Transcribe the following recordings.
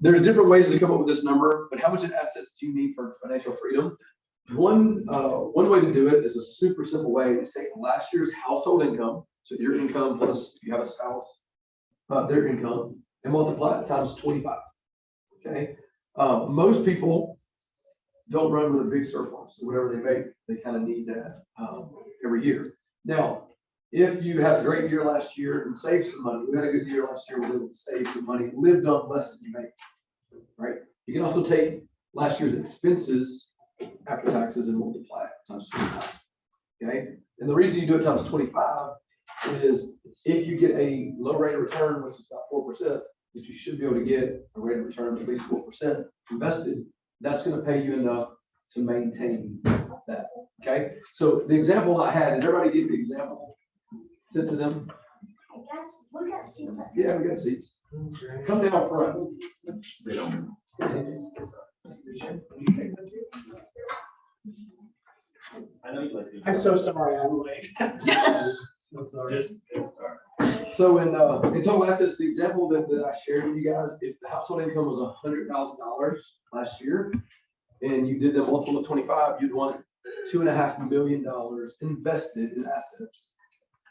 there's different ways to come up with this number, but how much in assets do you need for financial freedom? One way to do it is a super simple way. Is take last year's household income, so your income plus if you have a spouse, their income, and multiply it times 25. Okay. Most people don't run with a big surplus. So whatever they make, they kind of need that every year. Now, if you had a great year last year and saved some money, we had a good year last year, was able to save some money, lived on less than you make, right? You can also take last year's expenses after taxes and multiply it times 25. Okay. And the reason you do it times 25 is if you get a low rate of return, which is about 4%, which you should be able to get a rate of return of at least 4% invested, that's going to pay you enough to maintain that. Okay. So the example I had, did everybody get the example sent to them? Yes, we got seats. Yeah, we got seats. Come down front. They don't. I know you like to. I'm so sorry, I'm late. So sorry. Just start. So in total assets, the example that I shared with you guys, if the household income was $100,000 last year, and you did the multiple of 25, you'd want $2.5 million invested in assets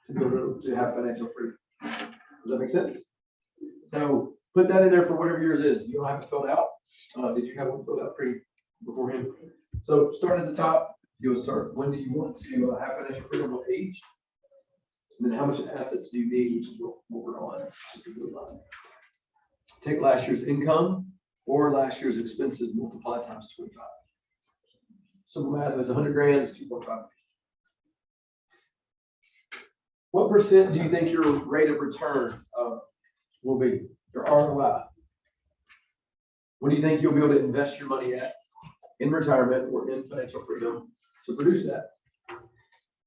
to be able to have financial freedom. Does that make sense? So put that in there for whatever yours is. You don't have it filled out. Did you have one filled out beforehand? So start at the top. You'll start. When do you want to have financial freedom? What age? And then how much assets do you need, which is what we're on. Take last year's income or last year's expenses, multiply times 25. Simple math, if it's 100 grand, it's 2.5. What percent do you think your rate of return will be, your ROI? What do you think you'll be able to invest your money at in retirement or in financial freedom to produce that?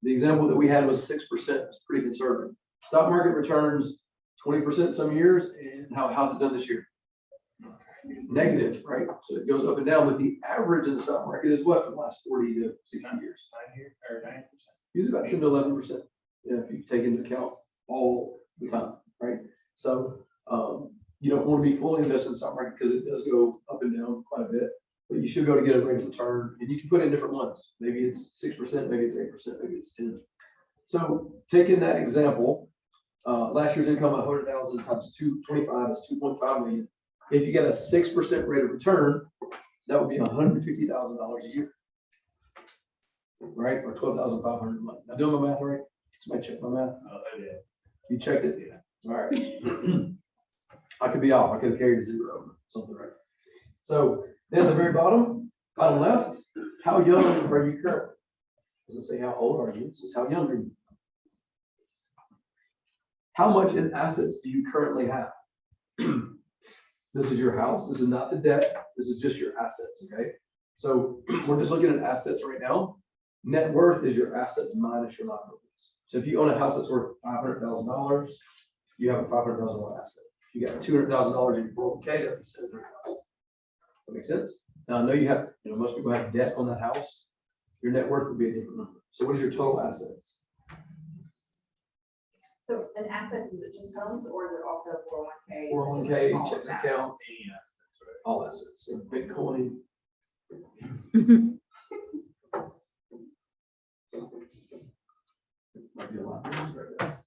The example that we had was 6%. It's pretty conservative. Stock market returns 20% some years, and how's it done this year? Negative, right? So it goes up and down, but the average in the stock market is what, for the last 40 to 60 years? 9%. Usually about 10 to 11%. Yeah, if you take into account all the time, right? So you don't want to be fully invested in the stock market because it does go up and down quite a bit. But you should be able to get a rate of return, and you can put it in different ones. Maybe it's 6%, maybe it's 8%, maybe it's 10%. So taking that example, last year's income of 100,000 times 225 is 2.5 million. If you get a 6% rate of return, that would be $150,000 a year, right? Or 12,500 a month. Now doing my math right? Somebody check my math. Yeah. You checked it? Yeah. All right. I could be off. I could have carried a zero or something, right? So then at the very bottom left, how young are you currently? Doesn't say how old are you, it says how young are you. How much in assets do you currently have? This is your house. This is not the debt. This is just your assets, okay? So we're just looking at assets right now. Net worth is your assets minus your liabilities. So if you own a house that's worth $500,000, you have a $500,000 asset. If you got $200,000 in your 401k, that'd be $700,000. That makes sense? Now I know you have, most people have debt on that house. Your net worth would be a different number. So what is your total assets? So an asset, is it just homes or is it also 401k? 401k, checking account, Any assets, right? all assets. So Bitcoin. Might be a lot of things right there.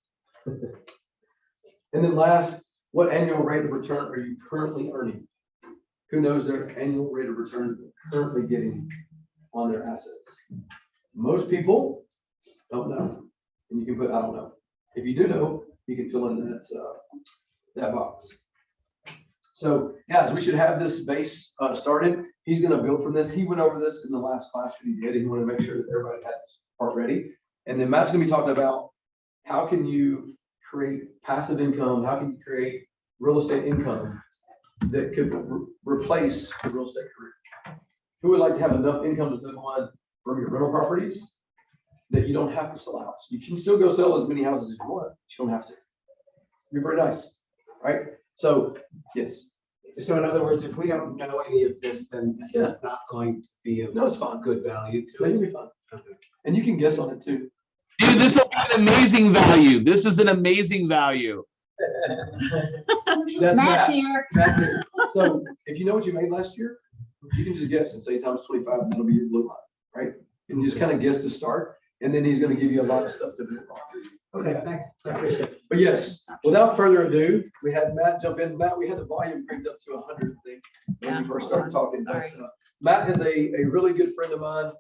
And then last, what annual rate of return are you currently earning? Who knows their annual rate of return that they're currently getting on their assets? Most people don't know. And you can put, I don't know. If you do know, you can fill in that box. So guys, we should have this base started. He's going to build from this. He went over this in the last class that he did. He wanted to make sure that everybody had this part ready. And then Matt's going to be talking about how can you create passive income? How can you create real estate income that could replace the real estate career? Who would like to have enough income to live on from your rental properties that you don't have to sell a house? You can still go sell as many houses as you want, but you don't have to. You're very nice, right? So, yes. So in other words, if we don't know any of this, then this is not going to be of No, it's fine. good value to It'll it. be fun. And you can guess on it too. Dude, this will be an amazing value. This is an amazing value. That's Matt's Matt. here. Matt's here. So if you know what you made last year, you can just guess and say times 25, and that'll be your blue line, right? And you just kind of guess to start, and then he's gonna give you a lot of stuff to build on. Okay, thanks. I appreciate it. But yes, without further ado, we had Matt jump in. Matt, we had the volume cranked up to 100, I think, when we first started talking. But, Sorry. Matt is a really good friend of mine.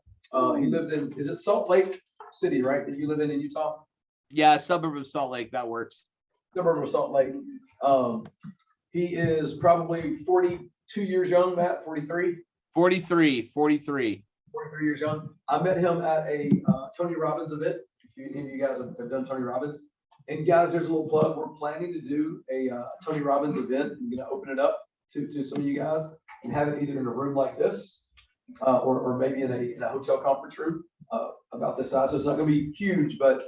He lives in, is it Salt Lake City, right? That you live in Utah? Yeah, suburb of Salt Lake, that works. Suburb of Salt Lake. He is probably 42 years young, Matt, 43. 43. 43 years young. I met him at a Tony Robbins event. If any of you guys have done Tony Robbins. And guys, there's a little plug. We're planning to do a Tony Robbins event. I'm gonna open it up to some of you guys and have it either in a room like this or maybe in a hotel conference room about this size. So it's not gonna be huge, but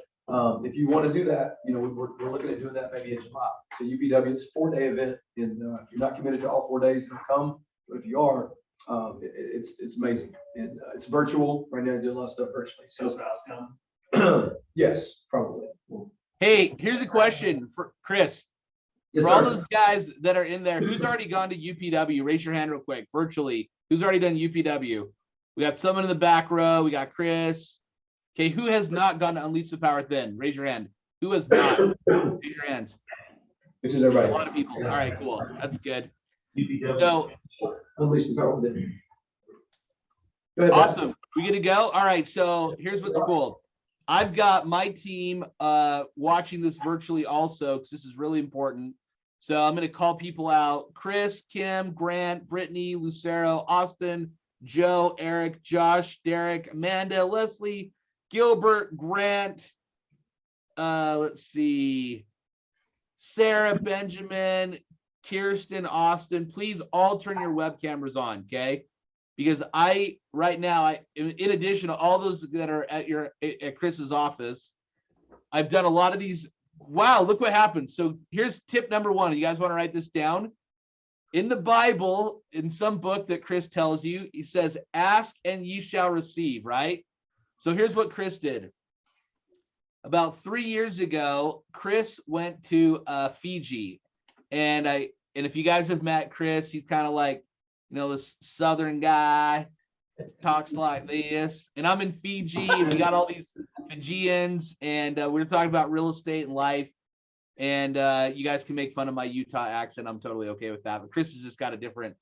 if you want to do that, you know, we're looking at doing that maybe in July. So UPW, it's a 4-day event, and if you're not committed to all 4 days, don't come. But if you are, it's amazing, and it's virtual right now. I do a lot of stuff virtually. So So fast come. yes, probably. Hey, here's a question for Chris. Yes, For all sir. those guys that are in there, who's already gone to UPW? Raise your hand real quick, virtually. Who's already done UPW? We got someone in the back row. We got Chris. Okay, who has not gone to Unleash the Power Within? Raise your hand. Who has not? Raise your hands. This is A everybody. lot of people. All right, cool. That's good. UPW. So Unleash the power within. Go ahead, Matt. awesome. We get to go. All right. So here's what's cool. I've got my team watching this virtually also because this is really important. So I'm going to call people out: Chris, Kim, Grant, Brittany, Lucero, Austin, Joe, Eric, Josh, Derek, Amanda, Leslie, Gilbert, Grant. Let's see, Sarah, Benjamin, Kirsten, Austin. Please all turn your web cameras on, okay? Because right now, in addition to all those that are at Chris's office, I've done a lot of these. Wow, look what happened. So here's tip number one. You guys want to write this down? In the Bible, in some book that Chris tells you, he says, ask and ye shall receive, right? So here's what Chris did. About 3 years ago, Chris went to Fiji. And if you guys have met Chris, he's kind of like, you know, this Southern guy, talks like this. And I'm in Fiji, and we got all these Fijians, and we were talking about real estate and life. And you guys can make fun of my Utah accent. I'm totally okay with that. But Chris has just got a different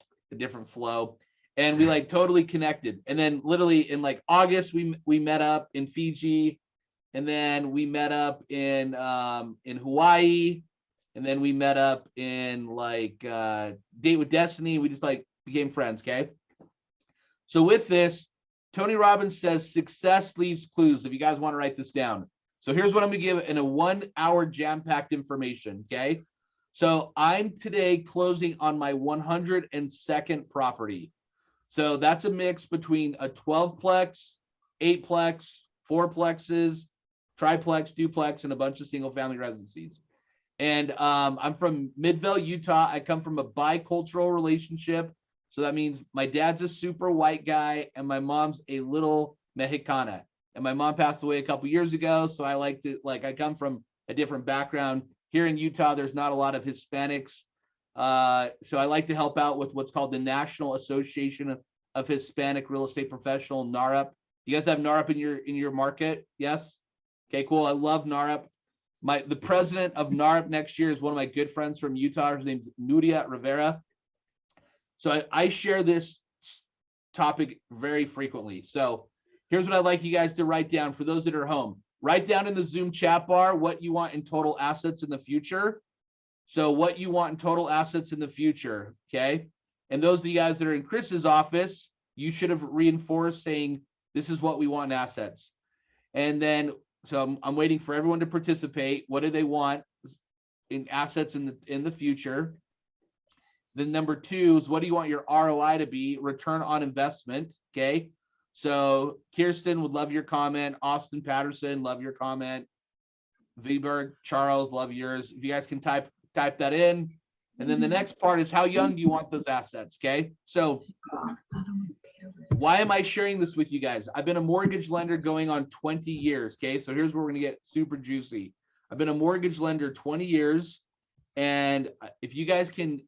flow. And we like totally connected. And then literally in like August, we met up in Fiji. And then we met up in Hawaii. And then we met up in like Date with Destiny. We just like became friends, okay? So with this, Tony Robbins says success leaves clues. If you guys want to write this down. So here's what I'm going to give in a 1 hour jam-packed information, okay? So I'm today closing on my 102nd property. So that's a mix between a 12-plex, 8-plex, 4-plexes, triplex, duplex, and a bunch of single-family residencies. And I'm from Midvale, Utah. I come from a bicultural relationship. So that means my dad's a super white guy and my mom's a little Mexicana. And my mom passed away a couple years ago. So I come from a different background. Here in Utah, there's not a lot of Hispanics. So I like to help out with what's called the National Association of Hispanic Real Estate Professional, NARUP. You guys have NARUP in your market? Yes? Okay, cool. I love NARUP. The president of NARUP next year is one of my good friends from Utah. His name's Nudia Rivera. So I share this topic very frequently. So here's what I'd like you guys to write down for those that are home. Write down in the Zoom chat bar what you want in total assets in the future. So what you want in total assets in the future, okay? And those of you guys that are in Chris's office, you should have reinforced saying, this is what we want in assets. And then, so I'm waiting for everyone to participate. What do they want in assets in the future? Then number 2 is, what do you want your ROI to be? Return on investment, okay? So Kirsten would love your comment. Austin Patterson, love your comment. Viberg, Charles, love yours. If you guys can type that in. And then the next part is, how young do you want those assets, okay? So why am I sharing this with you guys? I've been a mortgage lender going on 20 years, okay? So here's where we're gonna get super juicy. I've been a mortgage lender 20 years. And if you guys can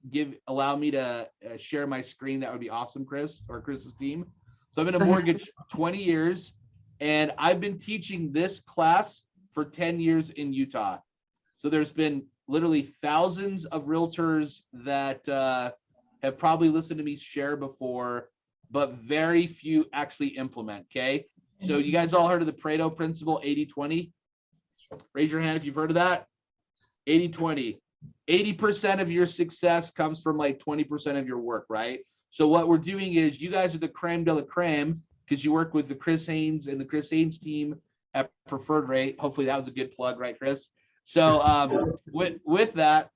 allow me to share my screen, that would be awesome, Chris, or Chris's team. So I've been a mortgage 20 years, and I've been teaching this class for 10 years in Utah. So there's been literally thousands of realtors that have probably listened to me share before, but very few actually implement, okay? So you guys all heard of the Pareto principle, 80-20? Raise your hand if you've heard of that. 80-20. 80% of your success comes from like 20% of your work, right? So what we're doing is you guys are the creme de la creme because you work with the Chris Haynes and the Chris Haynes team at Preferred Rate. Hopefully that was a good plug, right, Chris? So with that,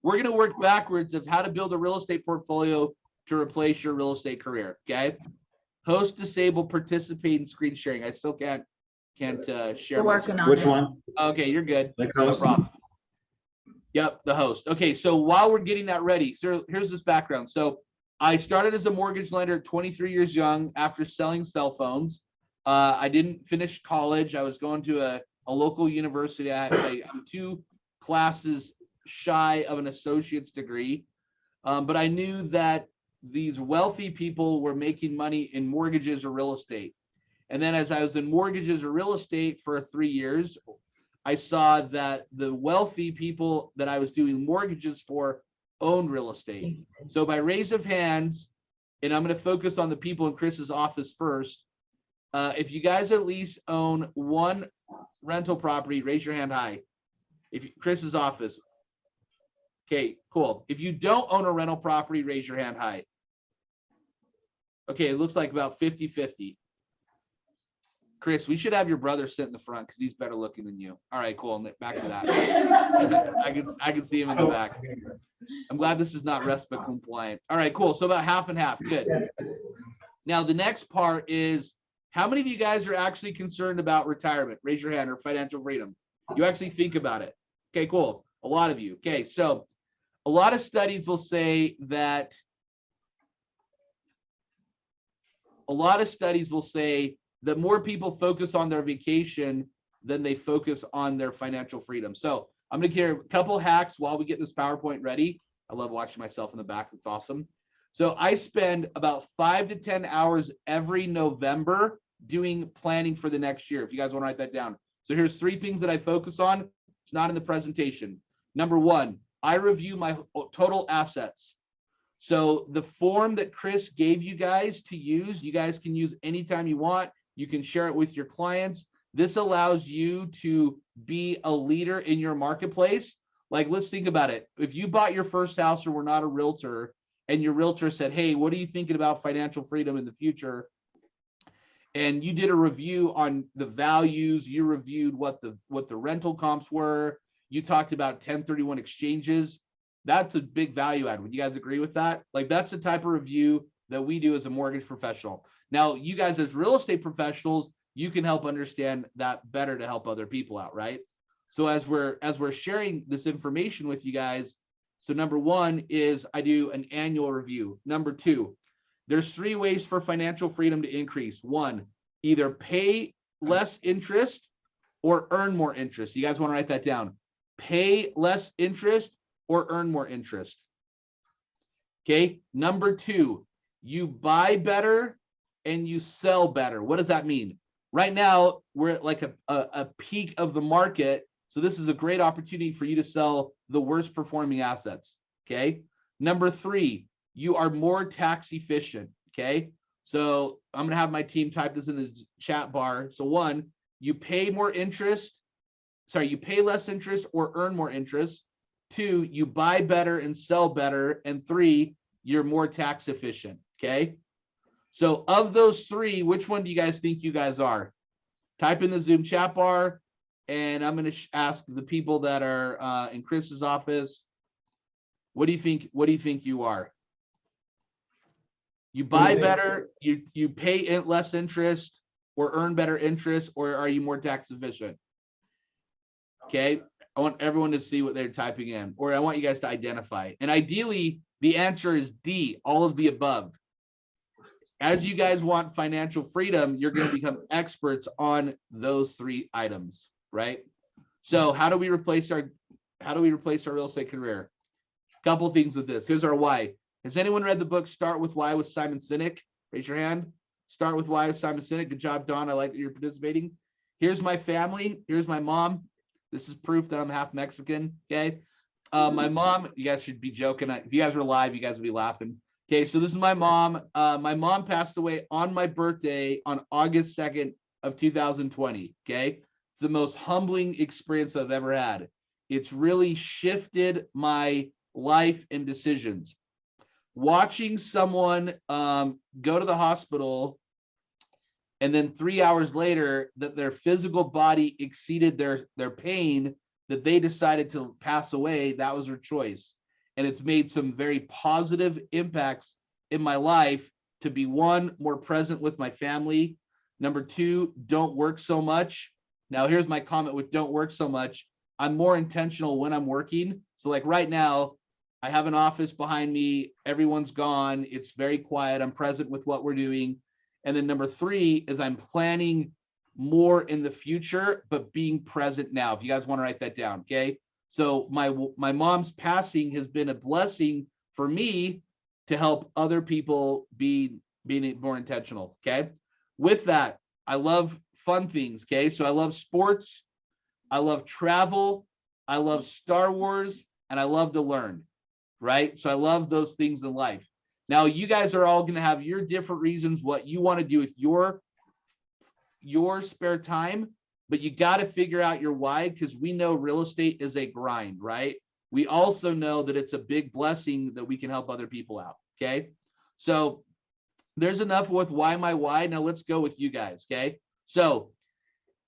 we're going to work backwards of how to build a real estate portfolio to replace your real estate career, okay? Host, disable, participate in screen sharing. I still can't share. We're working on Which it. one? Okay, you're good. Like No host? problem. Yep, the host. Okay, so while we're getting that ready, so here's this background. So I started as a mortgage lender at 23 years young after selling cell phones. I didn't finish college. I was going to a local university. I'm 2 classes shy of an associate's degree. But I knew that these wealthy people were making money in mortgages or real estate. And then as I was in mortgages or real estate for 3 years, I saw that the wealthy people that I was doing mortgages for owned real estate. So by raise of hands, and I'm going to focus on the people in Chris's office first. If you guys at least own 1 rental property, raise your hand high. Chris's office. Okay, cool. If you don't own a rental property, raise your hand high. Okay, it looks like about 50-50. Chris, we should have your brother sit in the front because he's better looking than you. All right, cool. Back to that. I can see him in the back. I'm glad this is not RESPA compliant. All right, cool. So about half and half. Good. Now the next part is, how many of you guys are actually concerned about retirement? Raise your hand, or financial freedom. You actually think about it. Okay, cool. A lot of you. Okay, so a lot of studies will say that more people focus on their vacation than they focus on their financial freedom. So I'm going to give a couple hacks while we get this PowerPoint ready. I love watching myself in the back. It's awesome. So I spend about 5 to 10 hours every November doing planning for the next year. If you guys want to write that down. So here's 3 things that I focus on. It's not in the presentation. Number 1, I review my total assets. So the form that Chris gave you guys to use, you guys can use anytime you want. You can share it with your clients. This allows you to be a leader in your marketplace. Like, let's think about it. If you bought your first house or were not a realtor, and your realtor said, hey, what are you thinking about financial freedom in the future? And you did a review on the values, you reviewed what the rental comps were, you talked about 1031 exchanges. That's a big value add. Would you guys agree with that? Like, that's the type of review that we do as a mortgage professional. Now, you guys as real estate professionals, you can help understand that better to help other people out, right? So as we're sharing this information with you guys, so number 1 is I do an annual review. Number 2, there's 3 ways for financial freedom to increase. 1, either pay less interest or earn more interest. You guys want to write that down. Pay less interest or earn more interest. Okay. Number 2, you buy better and you sell better. What does that mean? Right now, we're at like a peak of the market. So this is a great opportunity for you to sell the worst performing assets. Okay. Number 3, you are more tax efficient. Okay. So I'm going to have my team type this in the chat bar. So 1, you pay more interest. Sorry, you pay less interest or earn more interest. 2, you buy better and sell better. And 3, you're more tax efficient. Okay. So of those 3, which one do you guys think you guys are? Type in the Zoom chat bar, and I'm going to ask the people that are in Chris's office, what do you think? What do you think you are? You buy better, you pay less interest, or earn better interest, or are you more tax efficient? Okay, I want everyone to see what they're typing in, or I want you guys to identify. And ideally, the answer is D, all of the above. As you guys want financial freedom, you're going to become experts on those 3 items, right? So how do we replace how do we replace our real estate career? Couple things with this. Here's our why. Has anyone read the book Start With Why with Simon Sinek? Raise your hand. Start With Why with Simon Sinek. Good job, Don. I like that you're participating. Here's my family. Here's my mom. This is proof that I'm half Mexican. Okay. My mom, you guys should be joking. If you guys were live, you guys would be laughing. Okay, so this is my mom. My mom passed away on my birthday on August 2nd of 2020. Okay. It's the most humbling experience I've ever had. It's really shifted my life and decisions. Watching someone go to the hospital and then 3 hours later that their physical body exceeded their pain, that they decided to pass away, that was their choice. And it's made some very positive impacts in my life to be, one, more present with my family. Number two, don't work so much. Now, here's my comment with don't work so much. I'm more intentional when I'm working. So like right now, I have an office behind me. Everyone's gone. It's very quiet. I'm present with what we're doing. And then number three is I'm planning more in the future, but being present now. If you guys want to write that down, okay? So my mom's passing has been a blessing for me to help other people being more intentional, okay? With that, I love fun things, okay? So I love sports, I love travel, I love Star Wars, and I love to learn, right? So I love those things in life. Now, you guys are all going to have your different reasons what you want to do with your spare time, but you got to figure out your why, because we know real estate is a grind, right? We also know that it's a big blessing that we can help other people out, okay? So there's enough with why my why. Now let's go with you guys, okay? So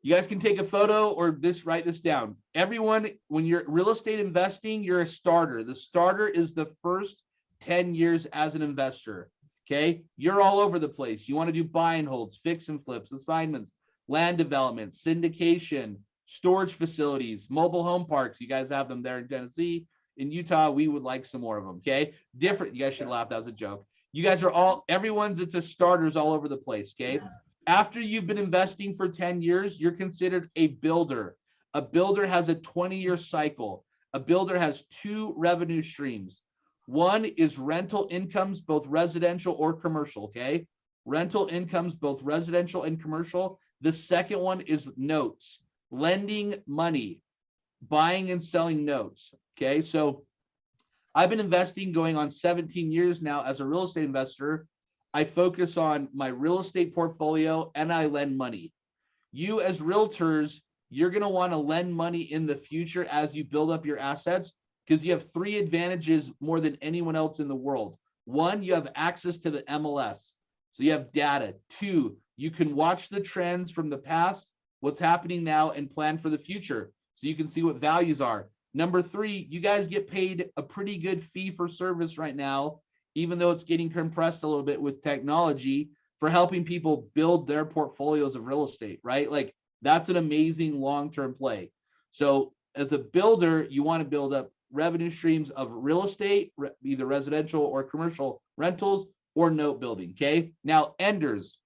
you guys can take a photo or write this down. Everyone, when you're real estate investing, you're a starter. The starter is the first 10 years as an investor, okay? You're all over the place. You want to do buy and holds, fix and flips, assignments, land development, syndication, storage facilities, mobile home parks. You guys have them there in Tennessee. In Utah, we would like some more of them, okay? Different, you guys should laugh, that was a joke. You guys are all, it's a starters all over the place, okay? After you've been investing for 10 years, you're considered a builder. A builder has a 20-year cycle. A builder has two revenue streams. One is rental incomes, both residential or commercial, okay? Rental incomes, both residential and commercial. The second one is notes, lending money, buying and selling notes, okay? So I've been investing going on 17 years now as a real estate investor. I focus on my real estate portfolio and I lend money. You as realtors, you're going to want to lend money in the future as you build up your assets, because you have three advantages more than anyone else in the world. One, you have access to the MLS. So you have data. Two, you can watch the trends from the past, what's happening now, and plan for the future. So you can see what values are. Number three, you guys get paid a pretty good fee for service right now, even though it's getting compressed a little bit with technology, for helping people build their portfolios of real estate, right? Like that's an amazing long-term play. So as a builder, you want to build up revenue streams of real estate, either residential or commercial rentals or note building, okay? Now, enders.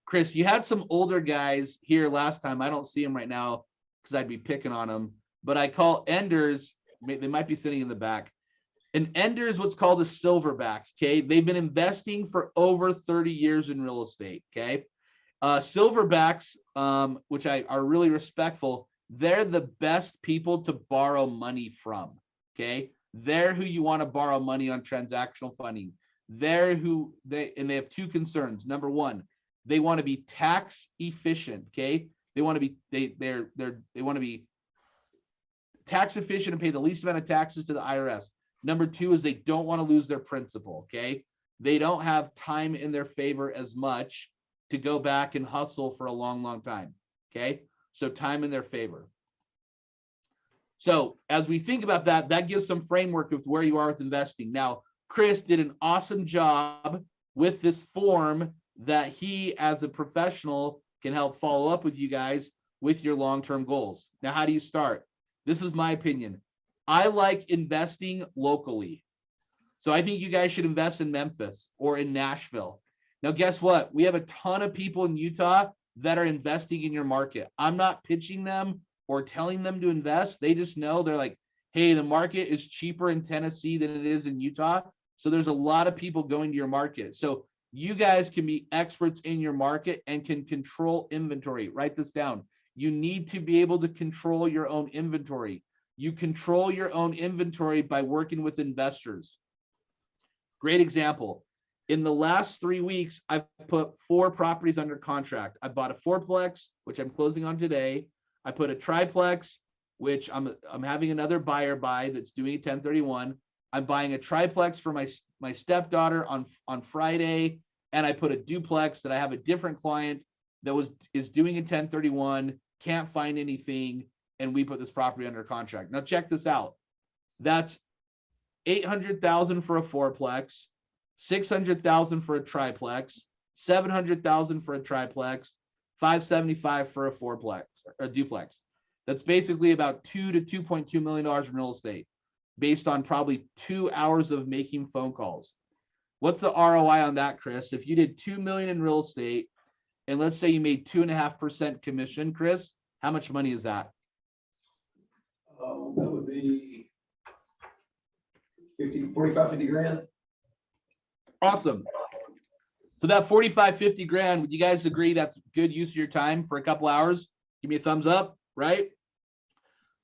Chris, you had some older guys here last time. I don't see them right now because I'd be picking on them, but I call enders, they might be sitting in the back. An ender is what's called a silverback, okay? They've been investing for over 30 years in real estate, okay? Silverbacks, which are really respectful, they're the best people to borrow money from, okay? They're who you want to borrow money on transactional funding. They have two concerns. Number one, they want to be tax efficient, okay? They want to be they want to be tax efficient and pay the least amount of taxes to the IRS. Number two is they don't want to lose their principal, okay? They don't have time in their favor as much to go back and hustle for a long, long time, okay? So time in their favor. So as we think about that, that gives some framework of where you are with investing. Now, Chris did an awesome job with this form that he, as a professional, can help follow up with you guys with your long-term goals. Now, how do you start? This is my opinion. I like investing locally. So I think you guys should invest in Memphis or in Nashville. Now, guess what? We have a ton of people in Utah that are investing in your market. I'm not pitching them or telling them to invest. They just know, they're like, hey, the market is cheaper in Tennessee than it is in Utah. So there's a lot of people going to your market. So you guys can be experts in your market and can control inventory. Write this down. You need to be able to control your own inventory. You control your own inventory by working with investors. Great example. In the last 3 weeks, I've put 4 properties under contract. I bought a 4-plex, which I'm closing on today. I put a triplex, which I'm having another buyer buy that's doing a 1031. I'm buying a triplex for my stepdaughter on Friday, and I put a duplex that I have a different client that is doing a 1031, can't find anything, and we put this property under contract. Now check this out. That's $800,000 for a 4-plex, $600,000 for a triplex, $700,000 for a triplex, $575,000 for a 4-plex, a duplex. That's basically about $2 to $2.2 million in real estate, based on probably 2 hours of making phone calls. What's the ROI on that, Chris? If you did $2 million in real estate, and let's say you made 2.5% commission, Chris, how much money is that? That would be 45, 50 grand. Awesome. So that 45, 50 grand, would you guys agree that's good use of your time for a couple hours? Give me a thumbs up, right?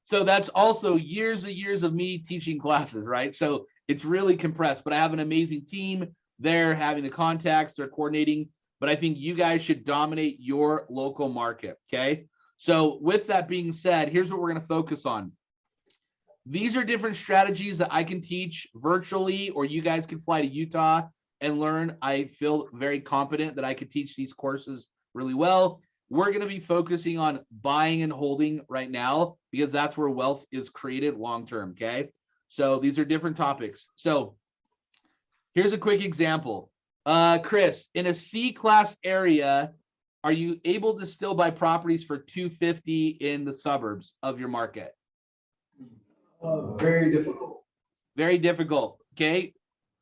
So that's also years and years of me teaching classes, right? So it's really compressed, but I have an amazing team. They're having the contacts, they're coordinating, but I think you guys should dominate your local market, okay? So with that being said, here's what we're going to focus on. These are different strategies that I can teach virtually, or you guys can fly to Utah and learn. I feel very confident that I could teach these courses really well. We're going to be focusing on buying and holding right now, because that's where wealth is created long-term, okay? So these are different topics. So here's a quick example. Chris, in a C-class area, are you able to still buy properties for $250 in the suburbs of your market? Very difficult. Very difficult, okay?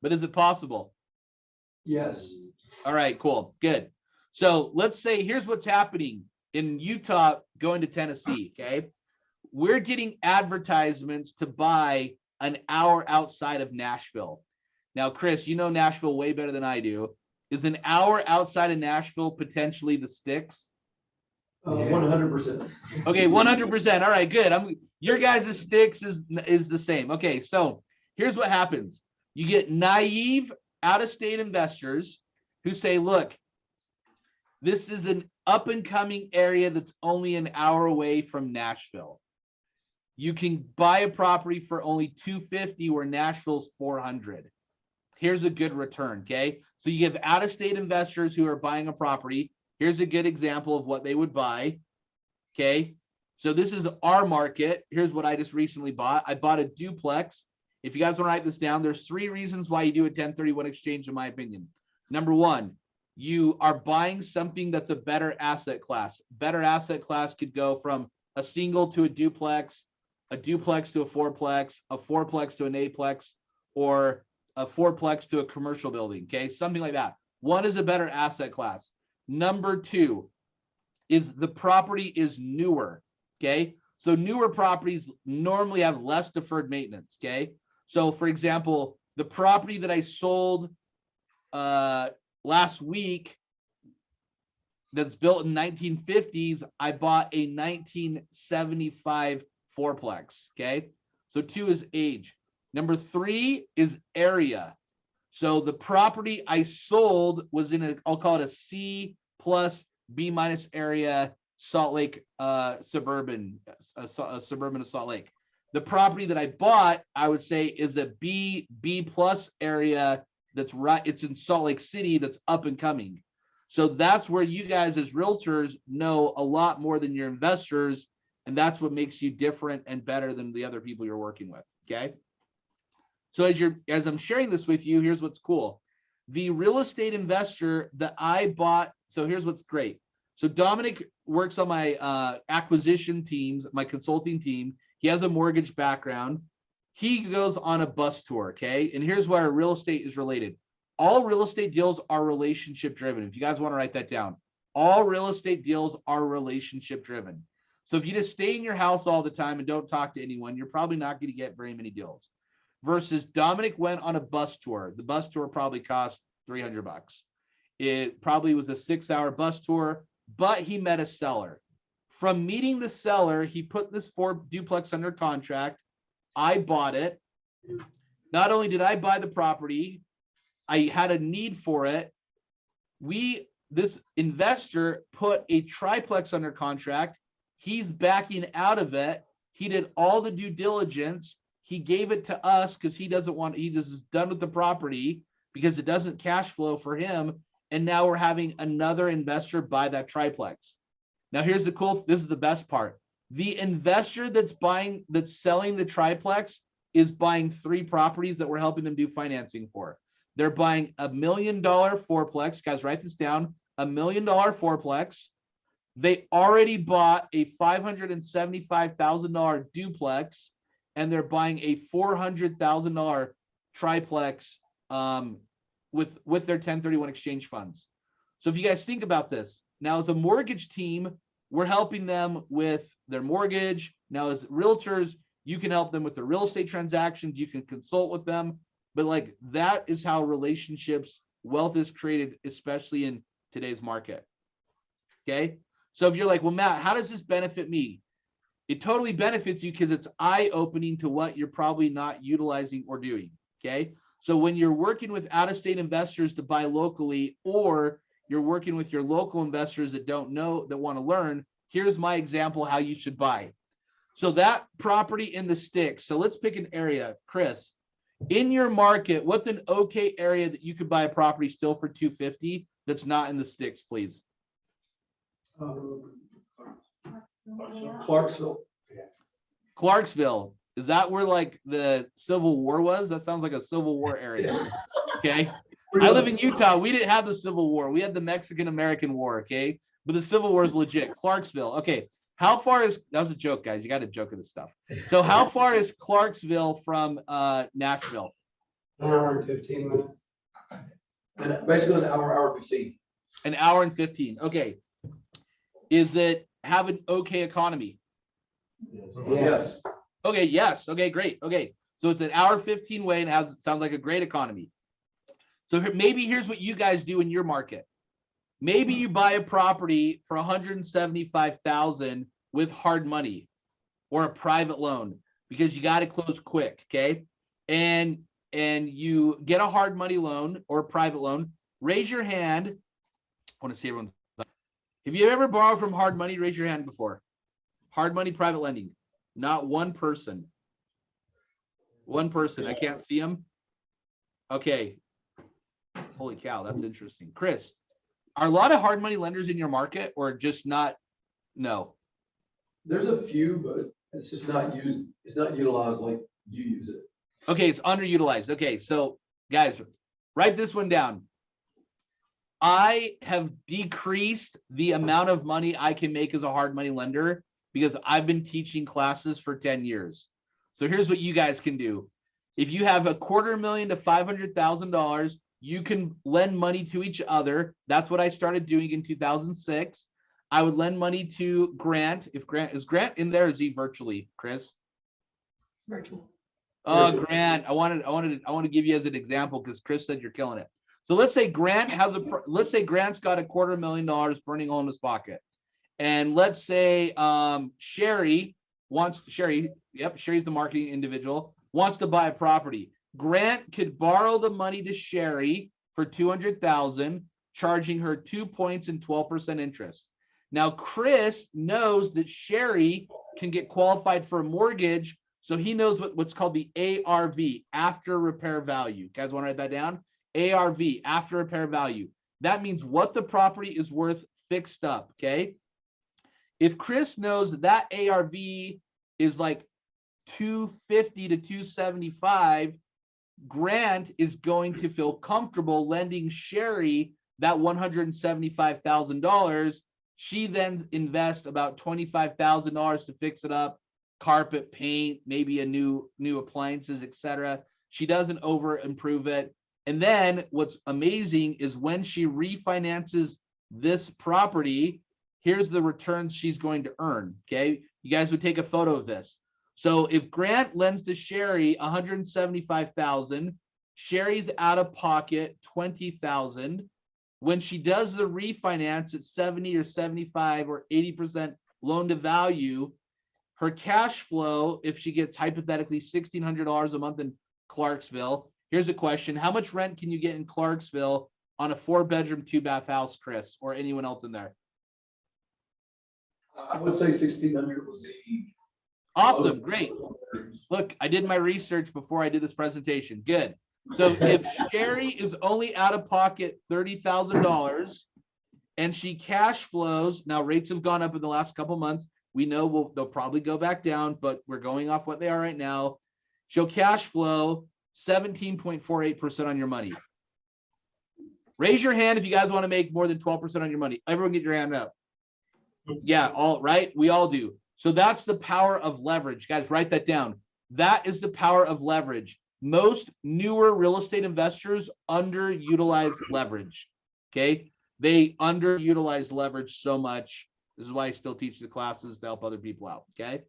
But is it possible? Yes. All right, cool, good. So let's say here's what's happening in Utah going to Tennessee, okay? We're getting advertisements to buy an hour outside of Nashville. Now, Chris, you know Nashville way better than I do. Is an hour outside of Nashville potentially the sticks? 100%. Okay, 100%. All right, good. Your guys' sticks is the same. Okay, so here's what happens. You get naive out-of-state investors who say, look, this is an up-and-coming area that's only an hour away from Nashville. You can buy a property for only $250 where Nashville's $400. Here's a good return, okay? So you have out-of-state investors who are buying a property. Here's a good example of what they would buy, okay? So this is our market. Here's what I just recently bought. I bought a duplex. If you guys want to write this down, there's 3 reasons why you do a 1031 exchange, in my opinion. Number 1, you are buying something that's a better asset class. Better asset class could go from a single to a duplex to a 4-plex, a 4-plex to an 8-plex, or a 4-plex to a commercial building, okay? Something like that. 1 is a better asset class. Number 2 is the property is newer, okay? So newer properties normally have less deferred maintenance, okay? So for example, the property that I sold last week that's built in 1950s, I bought a 1975 4-plex, okay? So 2 is age. Number 3 is area. So the property I sold was in I'll call it a C plus B minus area, Salt Lake suburban of Salt Lake. The property that I bought, I would say, is a B plus area that's right. It's in Salt Lake City, that's up and coming. So that's where you guys as realtors know a lot more than your investors, and that's what makes you different and better than the other people you're working with, okay? So as I'm sharing this with you, here's what's cool. The real estate investor that I bought, so here's what's great. So Dominic works on my acquisition teams, my consulting team. He has a mortgage background. He goes on a bus tour, okay? And here's where real estate is related. All real estate deals are relationship driven. If you guys want to write that down, all real estate deals are relationship driven. So if you just stay in your house all the time and don't talk to anyone, you're probably not going to get very many deals. Versus Dominic went on a bus tour. The bus tour probably cost $300. It probably was a 6-hour bus tour, but he met a seller. From meeting the seller, he put this 4 duplex under contract. I bought it. Not only did I buy the property, I had a need for it. This investor put a triplex under contract. He's backing out of it. He did all the due diligence. He gave it to us because he is done with the property because it doesn't cash flow for him. And now we're having another investor buy that triplex. Now here's this is the best part. The investor that's selling the triplex is buying 3 properties that we're helping them do financing for. They're buying $1 million fourplex. Guys, write this down. $1 million fourplex. They already bought a $575,000 duplex, and they're buying a $400,000 triplex with their 1031 exchange funds. So if you guys think about this, now as a mortgage team, we're helping them with their mortgage. Now as realtors, you can help them with their real estate transactions. You can consult with them. But like that is how relationships, wealth is created, especially in today's market. Okay. So if you're like, well, Matt, how does this benefit me? It totally benefits you because it's eye-opening to what you're probably not utilizing or doing. Okay. So when you're working with out-of-state investors to buy locally, or you're working with your local investors that don't know, that want to learn, here's my example how you should buy. So that property in the sticks. So let's pick an area. Chris, in your market, what's an okay area that you could buy a property still for $250 that's not in the sticks, please? Clarksville. Clarksville. Is that where like the Civil War was? That sounds like a Civil War area. Okay. I live in Utah. We didn't have the Civil War. We had the Mexican-American War. Okay. But the Civil War is legit. Clarksville. Okay. How far is, that was a joke, guys. You got to joke at this stuff. So how far is Clarksville from Nashville? An hour and 15 minutes. And basically an hour 15. An hour and 15. Okay. Is it have an okay economy? Yes. Okay, yes. Okay, great. Okay. So it's an hour 15 way and sounds like a great economy. So maybe here's what you guys do in your market. Maybe you buy a property for $175,000 with hard money or a private loan because you got to close quick, okay? And you get a hard money loan or a private loan. Raise your hand. I want to see everyone's. Have you ever borrowed from hard money? Raise your hand before. Hard money private lending. Not one person. One person. I can't see him. Okay. Holy cow, that's interesting. Chris, are a lot of hard money lenders in your market or just not? No. There's a few, but it's just not used. It's not utilized like you use it. Okay, it's underutilized. Okay, so guys, write this one down. I have decreased the amount of money I can make as a hard money lender because I've been teaching classes for 10 years. So here's what you guys can do. If you have $250,000 to $500,000, you can lend money to each other. That's what I started doing in 2006. I would lend money to Grant. Is Grant in there? Or is he virtually, Chris? It's virtual. Oh, Grant, I want to give you as an example because Chris said you're killing it. So let's say Grant's got $250,000 burning hole in his pocket. And let's say Sherry's the marketing individual, wants to buy a property. Grant could borrow the money to Sherry for $200,000, charging her 2 points and 12% interest. Now, Chris knows that Sherry can get qualified for a mortgage, so he knows what's called the ARV, after repair value. You guys want to write that down? ARV, after repair value. That means what the property is worth fixed up, okay? If Chris knows that ARV is like 250 to 275, Grant is going to feel comfortable lending Sherry that $175,000. She then invests about $25,000 to fix it up, carpet, paint, maybe a new appliances, etc. She doesn't over improve it. And then what's amazing is when she refinances this property, here's the returns she's going to earn, okay? You guys would take a photo of this. So if Grant lends to Sherry $175,000, Sherry's out of pocket $20,000. When she does the refinance at 70 or 75 or 80% loan to value, her cash flow, if she gets hypothetically $1,600 a month in Clarksville, here's a question. How much rent can you get in Clarksville on a 4-bedroom, 2-bath house, Chris, or anyone else in there? I would say 1,600 was the. Awesome, great. Look, I did my research before I did this presentation. Good. So if Sherry is only out of pocket $30,000 and she cash flows, now rates have gone up in the last couple months. We know they'll probably go back down, but we're going off what they are right now. She'll cash flow 17.48% on your money. Raise your hand if you guys want to make more than 12% on your money. Everyone get your hand up. Yeah, all right. We all do. So that's the power of leverage. Guys, write that down. That is the power of leverage. Most newer real estate investors underutilize leverage. Okay. They underutilize leverage so much. This is why I still teach the classes to help other people out. Okay.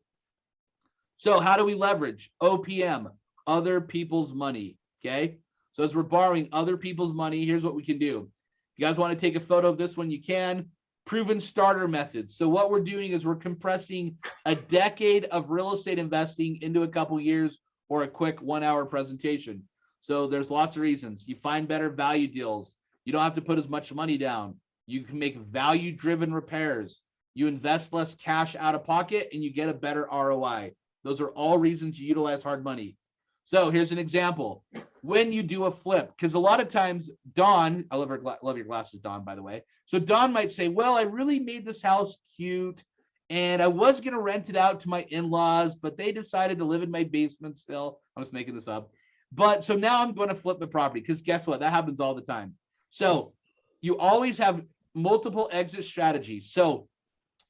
So how do we leverage? OPM, other people's money. Okay. So as we're borrowing other people's money, here's what we can do. If you guys want to take a photo of this one, you can. Proven starter methods. So what we're doing is we're compressing a decade of real estate investing into a couple years or a quick 1-hour presentation. So there's lots of reasons. You find better value deals. You don't have to put as much money down. You can make value-driven repairs. You invest less cash out of pocket and you get a better ROI. Those are all reasons you utilize hard money. So here's an example. When you do a flip, because a lot of times Dawn, I love your glasses, Dawn, by the way. So Dawn might say, well, I really made this house cute and I was going to rent it out to my in-laws, but they decided to live in my basement still. I'm just making this up. But so now I'm going to flip the property because guess what? That happens all the time. So you always have multiple exit strategies. So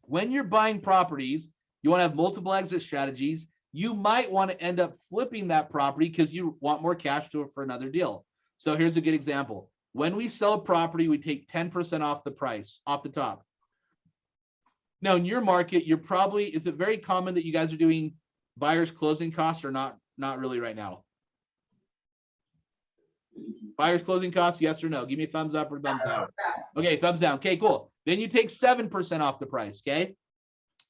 when you're buying properties, you want to have multiple exit strategies. You might want to end up flipping that property because you want more cash to it for another deal. So here's a good example. When we sell a property, we take 10% off the price, off the top. Now in your market, is it very common that you guys are doing buyer's closing costs or not? Not really right now. Buyer's closing costs, yes or no? Give me a thumbs up or thumbs down. Okay, thumbs down. Okay, cool. Then you take 7% off the price, okay?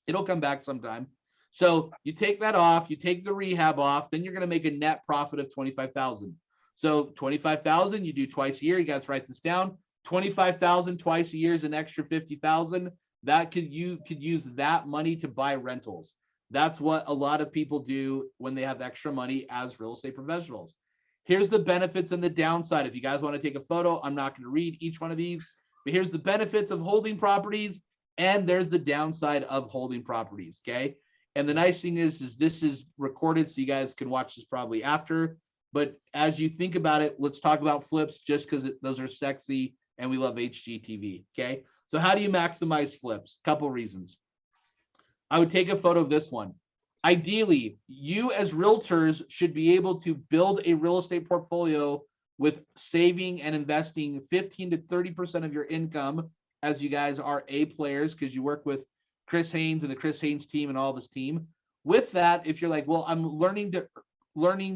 It'll come back sometime. So you take that off, you take the rehab off, then you're going to make a net profit of 25,000. So 25,000 you do twice a year. You guys write this down. 25,000 twice a year is an extra 50,000. You could use that money to buy rentals. That's what a lot of people do when they have extra money as real estate professionals. Here's the benefits and the downside. If you guys want to take a photo, I'm not going to read each one of these, but here's the benefits of holding properties and there's the downside of holding properties, okay? And the nice thing is this is recorded, so you guys can watch this probably after. But as you think about it, let's talk about flips just because those are sexy and we love HGTV, okay? So how do you maximize flips? Couple reasons. I would take a photo of this one. Ideally, you as realtors should be able to build a real estate portfolio with saving and investing 15 to 30% of your income, as you guys are A players because you work with Chris Haynes and the Chris Haynes team and all this team. With that, if you're like, well, I'm learning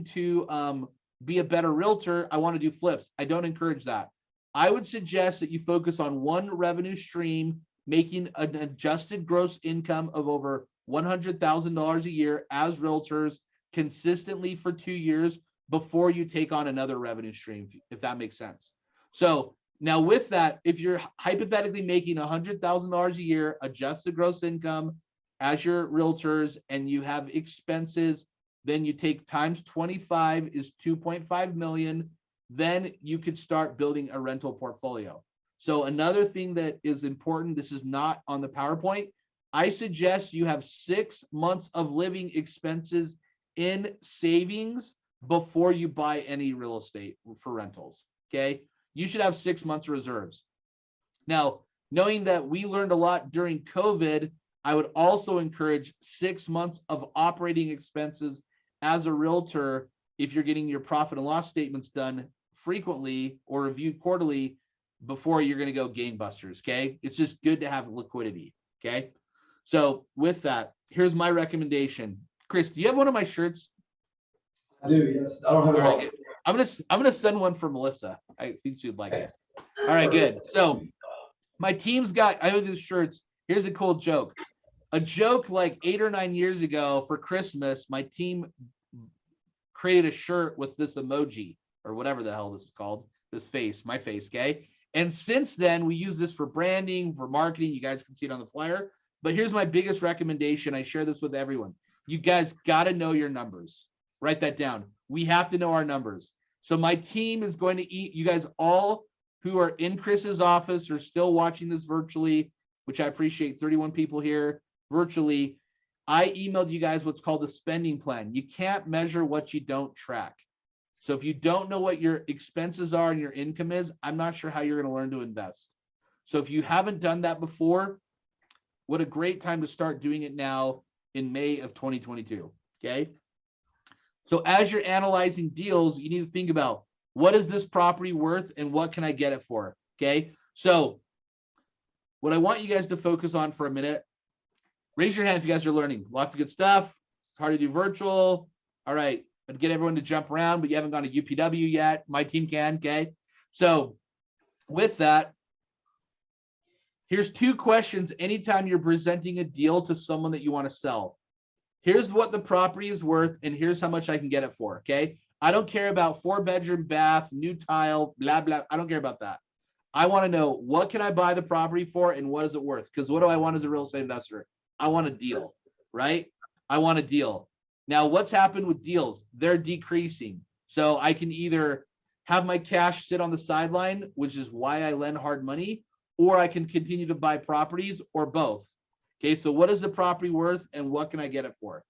to be a better realtor, I want to do flips. I don't encourage that. I would suggest that you focus on one revenue stream, making an adjusted gross income of over $100,000 a year as realtors consistently for 2 years before you take on another revenue stream, if that makes sense. So now with that, if you're hypothetically making $100,000 a year, adjusted gross income as your realtors, and you have expenses, then you take times 25 is 2.5 million. Then you could start building a rental portfolio. So another thing that is important, this is not on the PowerPoint. I suggest you have 6 months of living expenses in savings before you buy any real estate for rentals. Okay. You should have 6 months reserves. Now, knowing that we learned a lot during COVID, I would also encourage 6 months of operating expenses as a realtor if you're getting your profit and loss statements done frequently or reviewed quarterly before you're going to go gangbusters. Okay. It's just good to have liquidity. Okay. So with that, here's my recommendation. Chris, do you have one of my shirts? I do, yes. I don't have it All all. right, I'm gonna send one for Melissa. I think she'd like it. All right, good. So my team's got, I have these shirts. Here's a cool joke. A joke like 8 or 9 years ago for Christmas, my team created a shirt with this emoji or whatever the hell this is called, this face, my face, okay? And since then, we use this for branding, for marketing. You guys can see it on the flyer. But here's my biggest recommendation. I share this with everyone. You guys got to know your numbers. Write that down. We have to know our numbers. So my team is going to eat, you guys all who are in Chris's office are still watching this virtually, which I appreciate, 31 people here virtually. I emailed you guys what's called a spending plan. You can't measure what you don't track. So if you don't know what your expenses are and your income is, I'm not sure how you're going to learn to invest. So if you haven't done that before, what a great time to start doing it now in May of 2022, okay? So as you're analyzing deals, you need to think about what is this property worth and what can I get it for, okay? So what I want you guys to focus on for a minute, raise your hand if you guys are learning. Lots of good stuff. It's hard to do virtual. All right, I'd get everyone to jump around, but you haven't gone to UPW yet. My team can, okay? So with that, here's 2 questions anytime you're presenting a deal to someone that you want to sell. Here's what the property is worth, and here's how much I can get it for, okay? I don't care about 4-bedroom bath, new tile, blah, blah. I don't care about that. I want to know, what can I buy the property for and what is it worth? Because what do I want as a real estate investor? I want a deal, right? I want a deal. Now, what's happened with deals? They're decreasing. So I can either have my cash sit on the sideline, which is why I lend hard money, or I can continue to buy properties, or both. Okay, so what is the property worth and what can I get it for?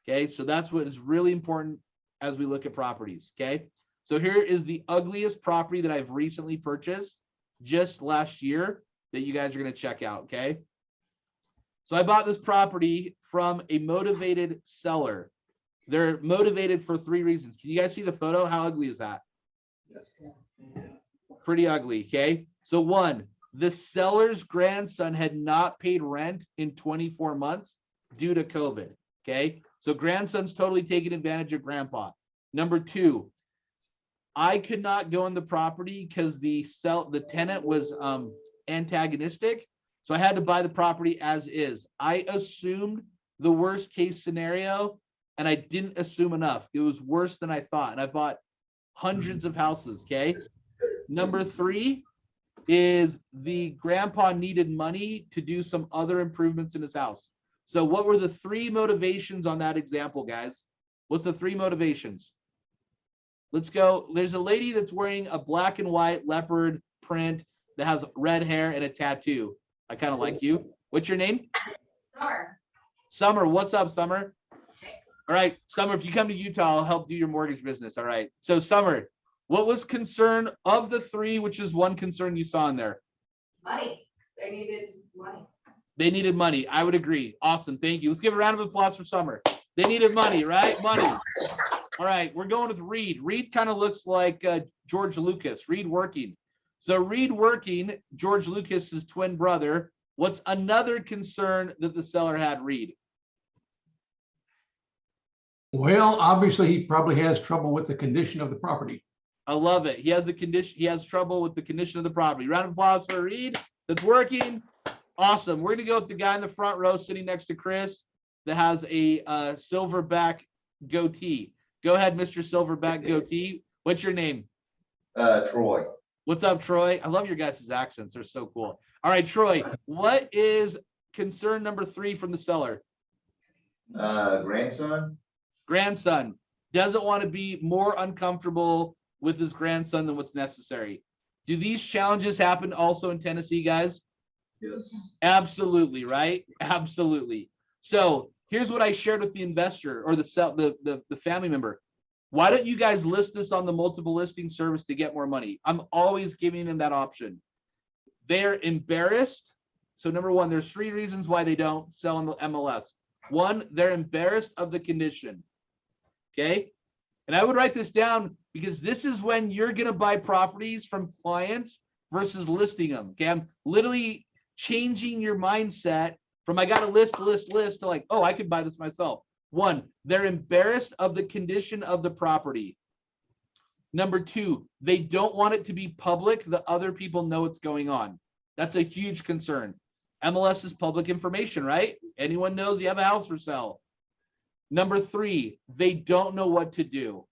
Okay, so that's what is really important as we look at properties. Okay, so here is the ugliest property that I've recently purchased just last year that you guys are going to check out. Okay, so I bought this property from a motivated seller. They're motivated for 3 reasons. Can you guys see the photo? How ugly is that? Yes. Pretty ugly. Okay, so 1, the seller's grandson had not paid rent in 24 months due to COVID. Okay, so grandson's totally taking advantage of grandpa. Number 2, I could not go on the property because the tenant was antagonistic. So I had to buy the property as is. I assumed the worst case scenario and I didn't assume enough. It was worse than I thought. And I bought hundreds of houses. Okay. Number 3 is the grandpa needed money to do some other improvements in his house. So what were the 3 motivations on that example, guys? What's the 3 motivations? Let's go. There's a lady that's wearing a black and white leopard print that has red hair and a tattoo. I kind of like you. What's your name? Summer. Summer. What's up, Summer? All right, Summer, if you come to Utah, I'll help do your mortgage business. All right. So Summer, what was concern of the 3, which is one concern you saw in there? Money. They needed money. They needed money. I would agree. Awesome. Thank you. Let's give a round of applause for Summer. They needed money, right? Money. All right. We're going with Reed. Reed kind of looks like George Lucas. Reed Working. So Reed Working, George Lucas's twin brother. What's another concern that the seller had, Reed? Well, obviously, he probably has trouble with the condition of the property. I love it. He has the condition. He has trouble with the condition of the property. Round of applause for Reed. That's working. Awesome. We're going to go with the guy in the front row sitting next to Chris that has a silverback goatee. Go ahead, Mr. Silverback goatee. What's your name? Troy. What's up, Troy? I love your guys' accents. They're so cool. All right, Troy, what is concern number 3 from the seller? Grandson. Grandson doesn't want to be more uncomfortable with his grandson than what's necessary. Do these challenges happen also in Tennessee, guys? Yes. Absolutely, right? Absolutely. So here's what I shared with the investor or the family member. Why don't you guys list this on the multiple listing service to get more money? I'm always giving them that option. They're embarrassed. So number 1, there's 3 reasons why they don't sell in the MLS. 1, they're embarrassed of the condition. Okay. And I would write this down because this is when you're going to buy properties from clients versus listing them. Okay. I'm literally changing your mindset From I got a list to like, oh, I could buy this myself. One, they're embarrassed of the condition of the property. Number two, they don't want it to be public. The other people know what's going on. That's a huge concern. MLS is public information, right? Anyone knows you have a house for sale. Number three, they don't know what to do.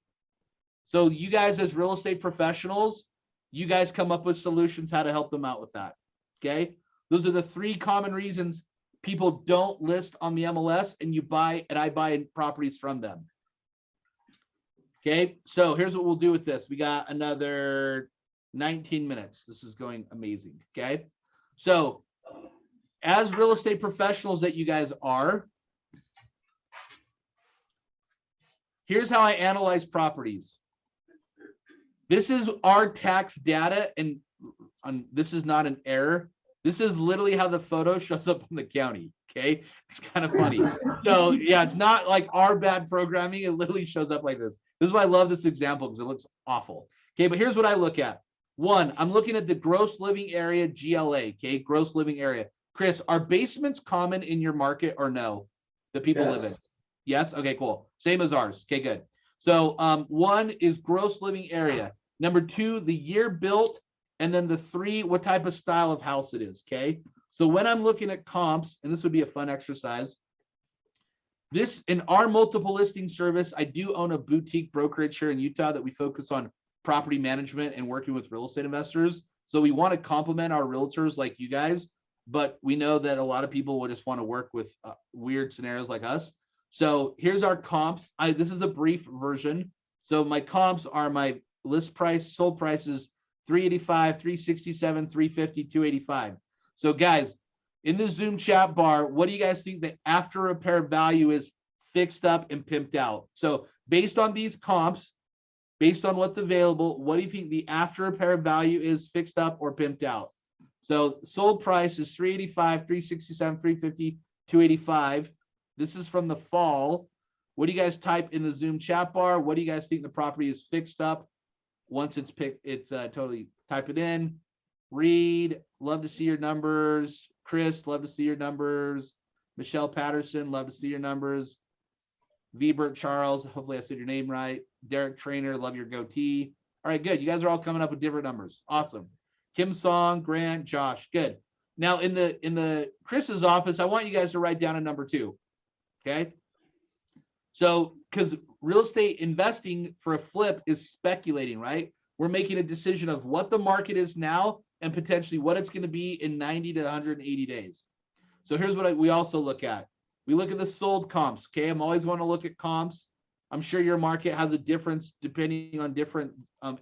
So you guys as real estate professionals, you guys come up with solutions how to help them out with that. Okay. Those are the three common reasons people don't list on the MLS and I buy properties from them. Okay. So here's what we'll do with this. We got another 19 minutes. This is going amazing. Okay. So as real estate professionals that you guys are, here's how I analyze properties. This is our tax data, and this is not an error. This is literally how the photo shows up in the county. Okay, it's kind of funny. So yeah, it's not like our bad programming. It literally shows up like this. This is why I love this example because it looks awful. Okay, but here's what I look at. One, I'm looking at the gross living area GLA. Okay, gross living area. Chris, are basements common in your market or no? That people live in? Yes. Okay, cool. Same as ours. Okay, good. So one is gross living area. Number two, the year built. And then the three, what type of style of house it is. Okay. So when I'm looking at comps, and this would be a fun exercise. This in our multiple listing service, I do own a boutique brokerage here in Utah that we focus on property management and working with real estate investors. So we want to complement our realtors like you guys, but we know that a lot of people will just want to work with weird scenarios like us. So here's our comps. This is a brief version. So my comps are my list price, sold prices, 385, 367, 350, 285. So guys, in the Zoom chat bar, what do you guys think the after repair value is fixed up and pimped out? So based on these comps, based on what's available, what do you think the after repair value is fixed up or pimped out? So sold price is 385, 367, 350, 285. This is from the fall. What do you guys type in the Zoom chat bar? What do you guys think the property is fixed up? Once it's picked, it's totally type it in. Reed, love to see your numbers. Chris, love to see your numbers. Michelle Patterson, love to see your numbers. Vbert Charles, hopefully I said your name right. Derek Trainer, love your goatee. All right, good. You guys are all coming up with different numbers. Awesome. Kim Song, Grant, Josh, good. Now in the Chris's office, I want you guys to write down a number 2. Okay. So, because real estate investing for a flip is speculating, right? We're making a decision of what the market is now and potentially what it's going to be in 90 to 180 days. So here's what we also look at. We look at the sold comps. Okay. I'm always want to look at comps. I'm sure your market has a difference depending on different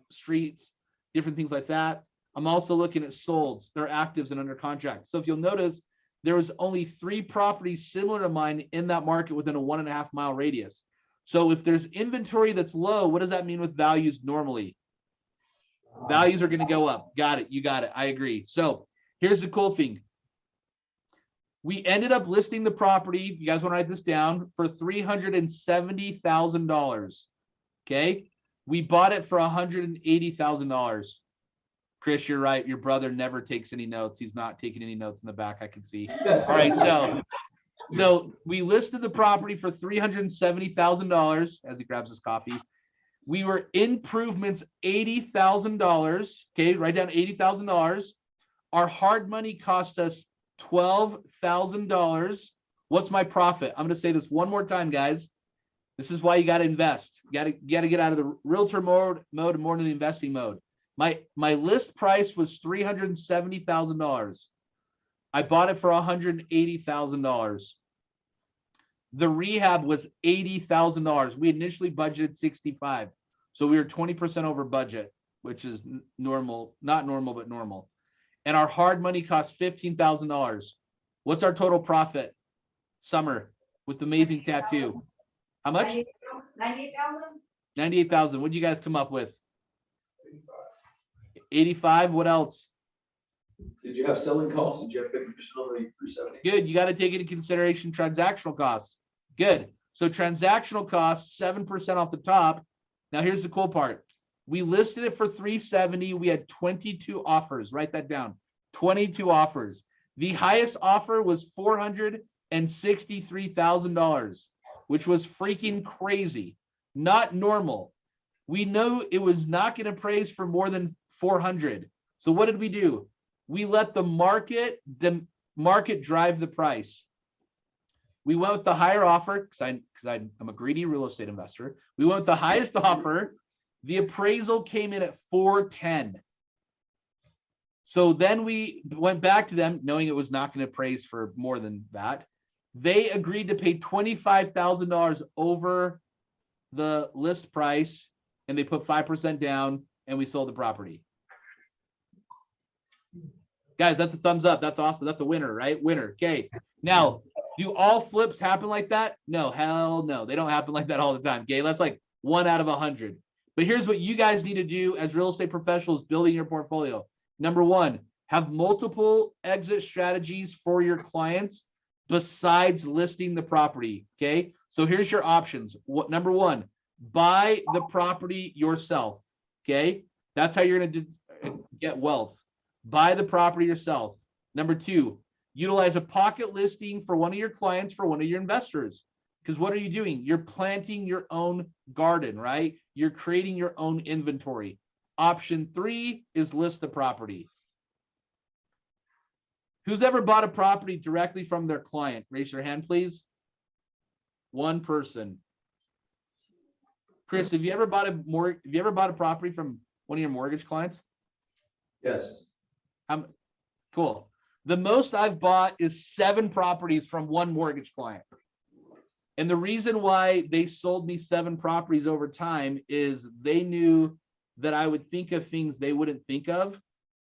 streets, different things like that. I'm also looking at solds, their actives and under contract. So if you'll notice, there was only 3 properties similar to mine in that market within a 1.5 mile radius. So if there's inventory that's low, what does that mean with values normally? Values are going to go up. Got it. You got it. I agree. So here's the cool thing. We ended up listing the property. You guys want to write this down for $370,000. Okay. We bought it for $180,000. Chris, you're right. Your brother never takes any notes. He's not taking any notes in the back. I can see. All right. So we listed the property for $370,000 as he grabs his coffee. We were improvements $80,000. Okay. Write down $80,000. Our hard money cost us $12,000. What's my profit? I'm going to say this one more time, guys. This is why you got to invest. You got to get out of the realtor mode and more into the investing mode. My list price was $370,000. I bought it for $180,000. The rehab was $80,000. We initially budgeted $65,000. So we were 20% over budget, which is normal, not normal, but normal. And our hard money cost $15,000. What's our total profit? Summer with the amazing tattoo. How much? 98,000. 98,000. What did you guys come up with? 85. What else? Did you have selling costs? Did you have to pay commission on the 370? Good. You got to take into consideration transactional costs. Good. So transactional costs, 7% off the top. Now here's the cool part. We listed it for 370. We had 22 offers. Write that down. 22 offers. The highest offer was $463,000, which was freaking crazy, not normal. We know it was not going to appraise for more than 400. So what did we do? We let the market drive the price. We went with the higher offer because I'm a greedy real estate investor. We went with the highest offer. The appraisal came in at 410. So then we went back to them knowing it was not going to appraise for more than that. They agreed to pay $25,000 over the list price, and they put 5% down, and we sold the property. Guys, that's a thumbs up. That's awesome. That's a winner, right? Winner. Okay. Now, do all flips happen like that? No, hell no. They don't happen like that all the time. Okay. That's like 1 out of 100. But here's what you guys need to do as real estate professionals building your portfolio. Number one, have multiple exit strategies for your clients besides listing the property. Okay. So here's your options. Number one, buy the property yourself. Okay. That's how you're going to get wealth. Buy the property yourself. Number two, utilize a pocket listing for one of your clients, for one of your investors. Because what are you doing? You're planting your own garden, right? You're creating your own inventory. Option three is list the property. Who's ever bought a property directly from their client? Raise your hand, please. One person. Chris, have you ever bought a property from one of your mortgage clients? Yes. Cool. The most I've bought is 7 properties from one mortgage client. And the reason why they sold me 7 properties over time is they knew that I would think of things they wouldn't think of.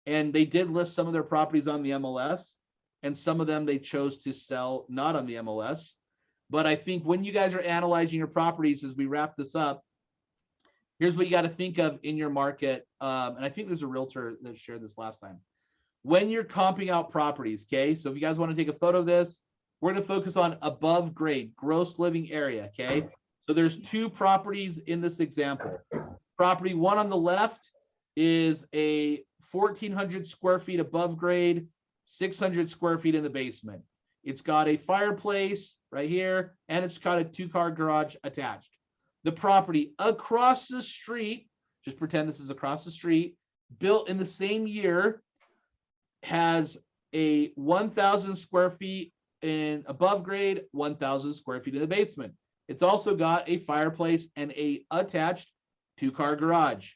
And they did list some of their properties on the MLS, and some of them they chose to sell not on the MLS. But I think when you guys are analyzing your properties, as we wrap this up, here's what you got to think of in your market. And I think there's a realtor that shared this last time. When you're comping out properties, okay? So if you guys want to take a photo of this, we're going to focus on above grade, gross living area, okay? So there's 2 properties in this example. Property 1 on the left is a 1,400 square feet above grade, 600 square feet in the basement. It's got a fireplace right here, and it's got a 2-car garage attached. The property across the street, just pretend this is across the street, built in the same year, has a 1,000 square feet in above grade, 1,000 square feet in the basement. It's also got a fireplace and a attached 2-car garage.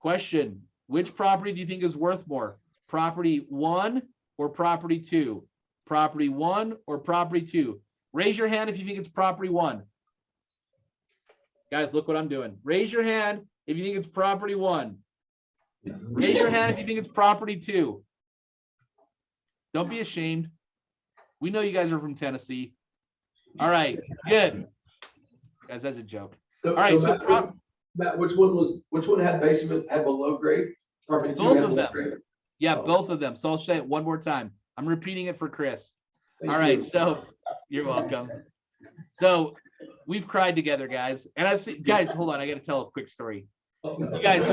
Question, which property do you think is worth more? Property 1 or property 2? Property 1 or property 2? Raise your hand if you think it's property 1. Guys, look what I'm doing. Raise your hand if you think it's property 1. Raise your hand if you think it's property 2. Don't be ashamed. We know you guys are from Tennessee. All right, good. Guys, that's a joke. So, All right, so Matt, which one had below grade? Property 2 both had of below them. grade? Yeah, Oh. both of them. So I'll say it one more time. I'm repeating it for Chris. Thank All right, you. so you're welcome. So we've cried together, guys. And I've seen, guys, hold on. I got to tell a quick story. You guys,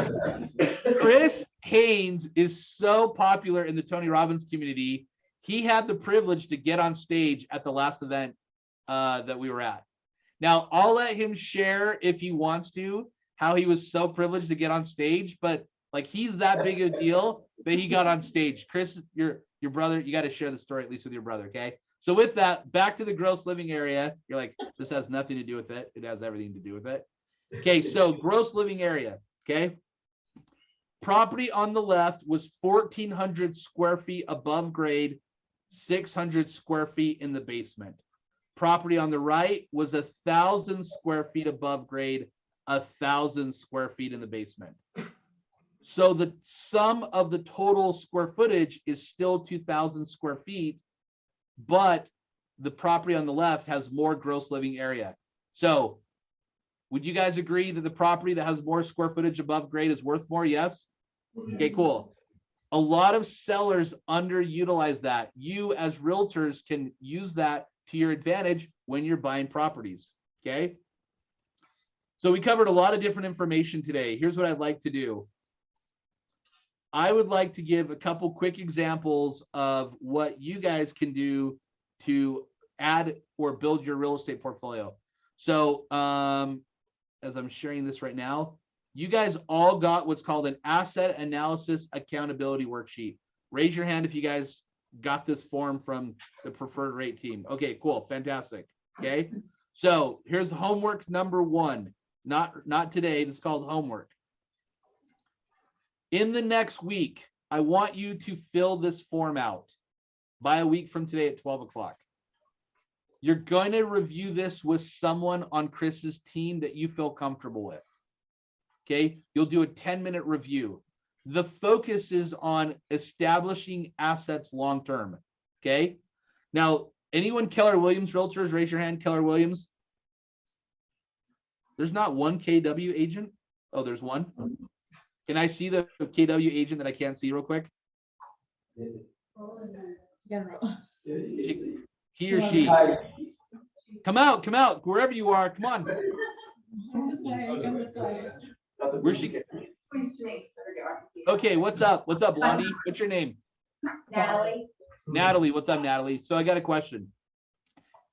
Chris Haynes is so popular in the Tony Robbins community. He had the privilege to get on stage at the last event that we were at. Now, I'll let him share if he wants to, how he was so privileged to get on stage, but like he's that big a deal that he got on stage. Chris, your brother, you got to share the story at least with your brother, okay? So with that, back to the gross living area. You're like, this has nothing to do with it. It has everything to do with it. Okay, so gross living area, okay? Property on the left was 1,400 square feet above grade, 600 square feet in the basement. Property on the right was 1,000 square feet above grade, 1,000 square feet in the basement. So the sum of the total square footage is still 2,000 square feet, but the property on the left has more gross living area. So would you guys agree that the property that has more square footage above grade is worth more? Yes? Okay, cool. A lot of sellers underutilize that. You as realtors can use that to your advantage when you're buying properties, okay? So we covered a lot of different information today. Here's what I'd like to do. I would like to give a couple quick examples of what you guys can do to add or build your real estate portfolio. So as I'm sharing this right now, you guys all got what's called an asset analysis accountability worksheet. Raise your hand if you guys got this form from the preferred rate team. Okay, cool, fantastic. Okay, so here's homework number one. Not today, this is called homework. In the next week, I want you to fill this form out by a week from today at 12 o'clock. You're going to review this with someone on Chris's team that you feel comfortable with. Okay, you'll do a 10-minute review. The focus is on establishing assets long-term. Okay, now anyone Keller Williams realtors, raise your hand. Keller Williams. There's not one KW agent. Oh, there's one. Can I see the KW agent that I can't see real quick? General. He or she. Come out, wherever you are. Come on. Come this way, come this way. Where's she? Please, Jake. Okay, what's up? What's up, Blondie? What's your name? Natalie. Natalie, what's up, Natalie? So I got a question.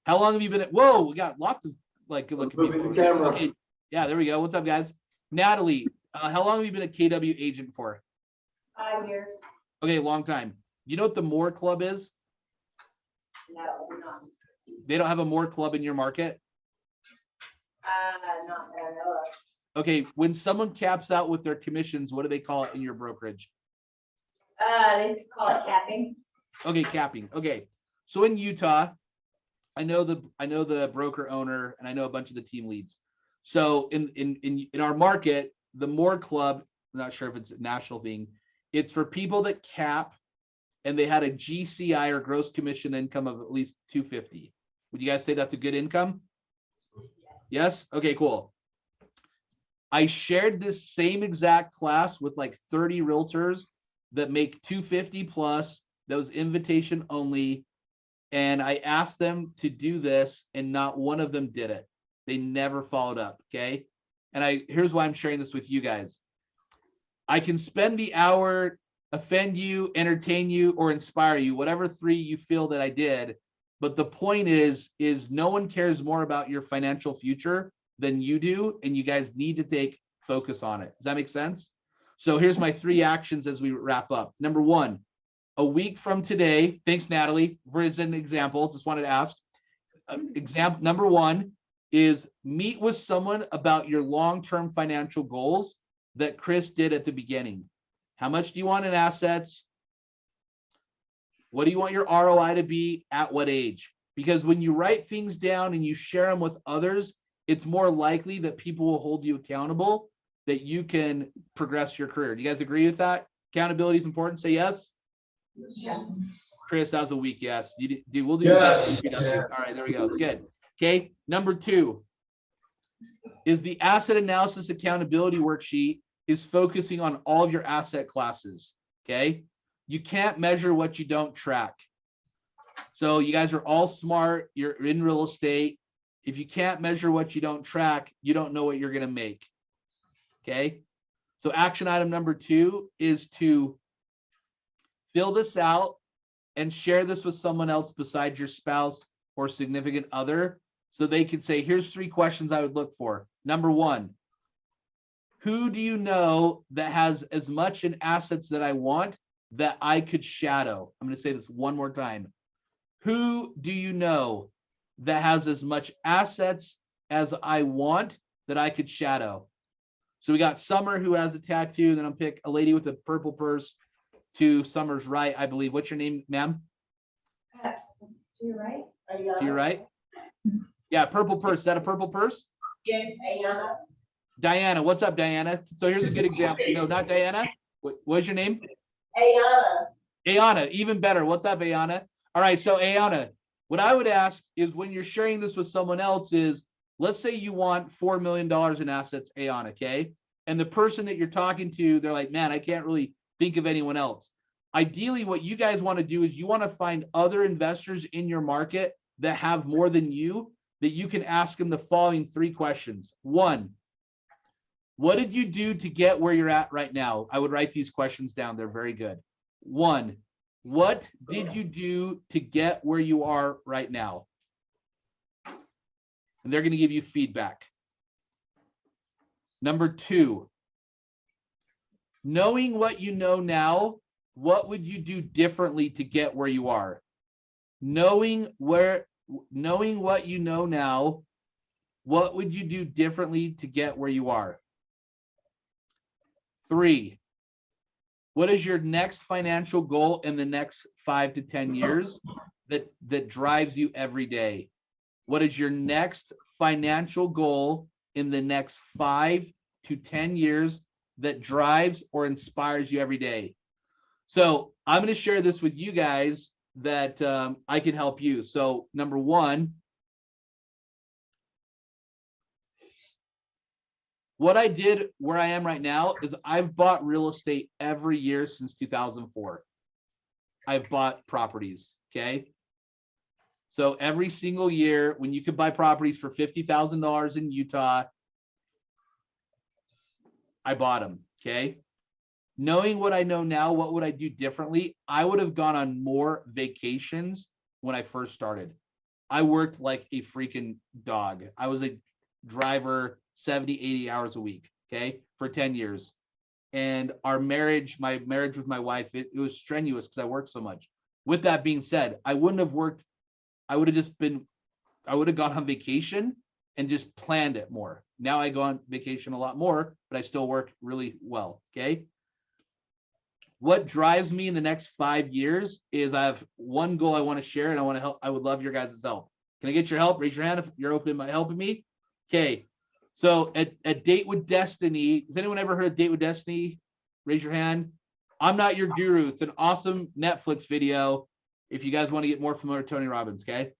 How long have you been at? Whoa, we got lots of like good looking people. Okay, yeah, there we go. What's up, guys? Natalie, how long have you been a KW agent for? 5 years. Okay, long time. You know what the Moore Club is? No, not. They don't have a Moore Club in your market? Not that I know of. Okay, when someone caps out with their commissions, what do they call it in your brokerage? They call it capping. Okay, capping. Okay, so in Utah, I know the broker owner and I know a bunch of the team leads. So in our market, the Moore Club, I'm not sure if it's a national thing, it's for people that cap and they had a GCI or gross commission income of at least 250. Would you guys say that's a good income? Yes? Okay, cool. I shared this same exact class with like 30 realtors that make 250 plus, that was invitation only. And I asked them to do this and not one of them did it. They never followed up, okay? And here's why I'm sharing this with you guys. I can spend the hour, offend you, entertain you, or inspire you, whatever three you feel that I did. But the point is no one cares more about your financial future than you do, and you guys need to take focus on it. Does that make sense? So here's my 3 actions as we wrap up. Number 1, a week from today, thanks, Natalie, for as an example, just wanted to ask. Example number 1 is meet with someone about your long-term financial goals that Chris did at the beginning. How much do you want in assets? What do you want your ROI to be at what age? Because when you write things down and you share them with others, it's more likely that people will hold you accountable, that you can progress your career. Do you guys agree with that? Accountability is important. Say yes. Yeah. Chris, that was a week yes. We'll do Yes. that. All right, there we go. Good. Okay. Number 2 is the asset analysis accountability worksheet is focusing on all of your asset classes. Okay. You can't measure what you don't track. So you guys are all smart. You're in real estate. If you can't measure what you don't track, you don't know what you're going to make. Okay. So action item number 2 is to fill this out and share this with someone else besides your spouse or significant other, so they can say, here's 3 questions I would look for. Number 1, who do you know that has as much in assets that I want that I could shadow? I'm going to say this one more time. Who do you know that has as much assets as I want that I could shadow? So we got Summer who has a tattoo, then I'll pick a lady with a purple purse to Summer's right, I believe. What's your name, ma'am? To your right? To your right? Yeah, purple purse. Is that a purple purse? Yes, Ayana. Diana, what's up, Diana? So here's a good example. No, not Diana. What's your name? Ayana. Ayana, even better. What's up, Ayana? All right, so Ayana, what I would ask is when you're sharing this with someone else is, let's say you want $4 million in assets, Ayana, okay? And the person that you're talking to, they're like, man, I can't really think of anyone else. Ideally, what you guys want to do is you want to find other investors in your market that have more than you, that you can ask them the following 3 questions. 1, What did you do to get where you're at right now? I would write these questions down. They're very good. 1, what did you do to get where you are right now? And they're going to give you feedback. Number 2, knowing what you know now, what would you do differently to get where you are? Knowing what you know now, what would you do differently to get where you are? 3, what is your next financial goal in the next 5 to 10 years that drives you every day? What is your next financial goal in the next 5 to 10 years that drives or inspires you every day? So I'm going to share this with you guys that I can help you. So number 1, what I did where I am right now is I've bought real estate every year since 2004. I've bought properties, okay? So every single year when you could buy properties for $50,000 in Utah, I bought them, okay? Knowing what I know now, what would I do differently? I would have gone on more vacations when I first started. I worked like a freaking dog. I was a driver 70, 80 hours a week, okay, for 10 years. And my marriage with my wife, it was strenuous because I worked so much. With that being said, I wouldn't have worked. I would have gone on vacation and just planned it more. Now I go on vacation a lot more, but I still work really well, okay? What drives me in the next 5 years is I have one goal I want to share and I want to help. I would love your guys' help. Can I get your help? Raise your hand if you're open to helping me. Okay. So at Date with Destiny, has anyone ever heard of Date with Destiny? Raise your hand. I'm not your guru. It's an awesome Netflix video if you guys want to get more familiar with Tony Robbins, okay?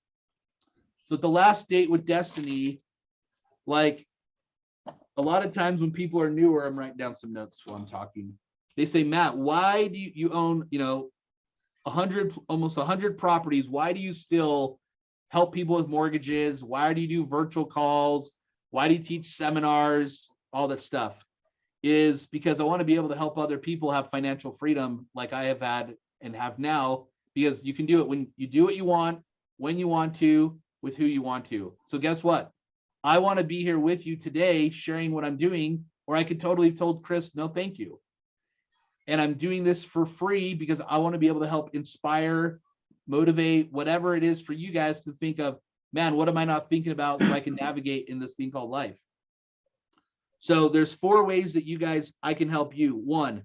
So at the last Date with Destiny, like a lot of times when people are newer, I'm writing down some notes while I'm talking. They say, Matt, why do you own, almost 100 properties? Why do you still help people with mortgages? Why do you do virtual calls? Why do you teach seminars? All that stuff is because I want to be able to help other people have financial freedom like I have had and have now, because you can do it when you do what you want, when you want to, with who you want to. So guess what? I want to be here with you today sharing what I'm doing, or I could totally have told Chris, no, thank you. And I'm doing this for free because I want to be able to help inspire, motivate, whatever it is for you guys to think of, man, what am I not thinking about so I can navigate in this thing called life? So there's 4 ways that I can help you. 1,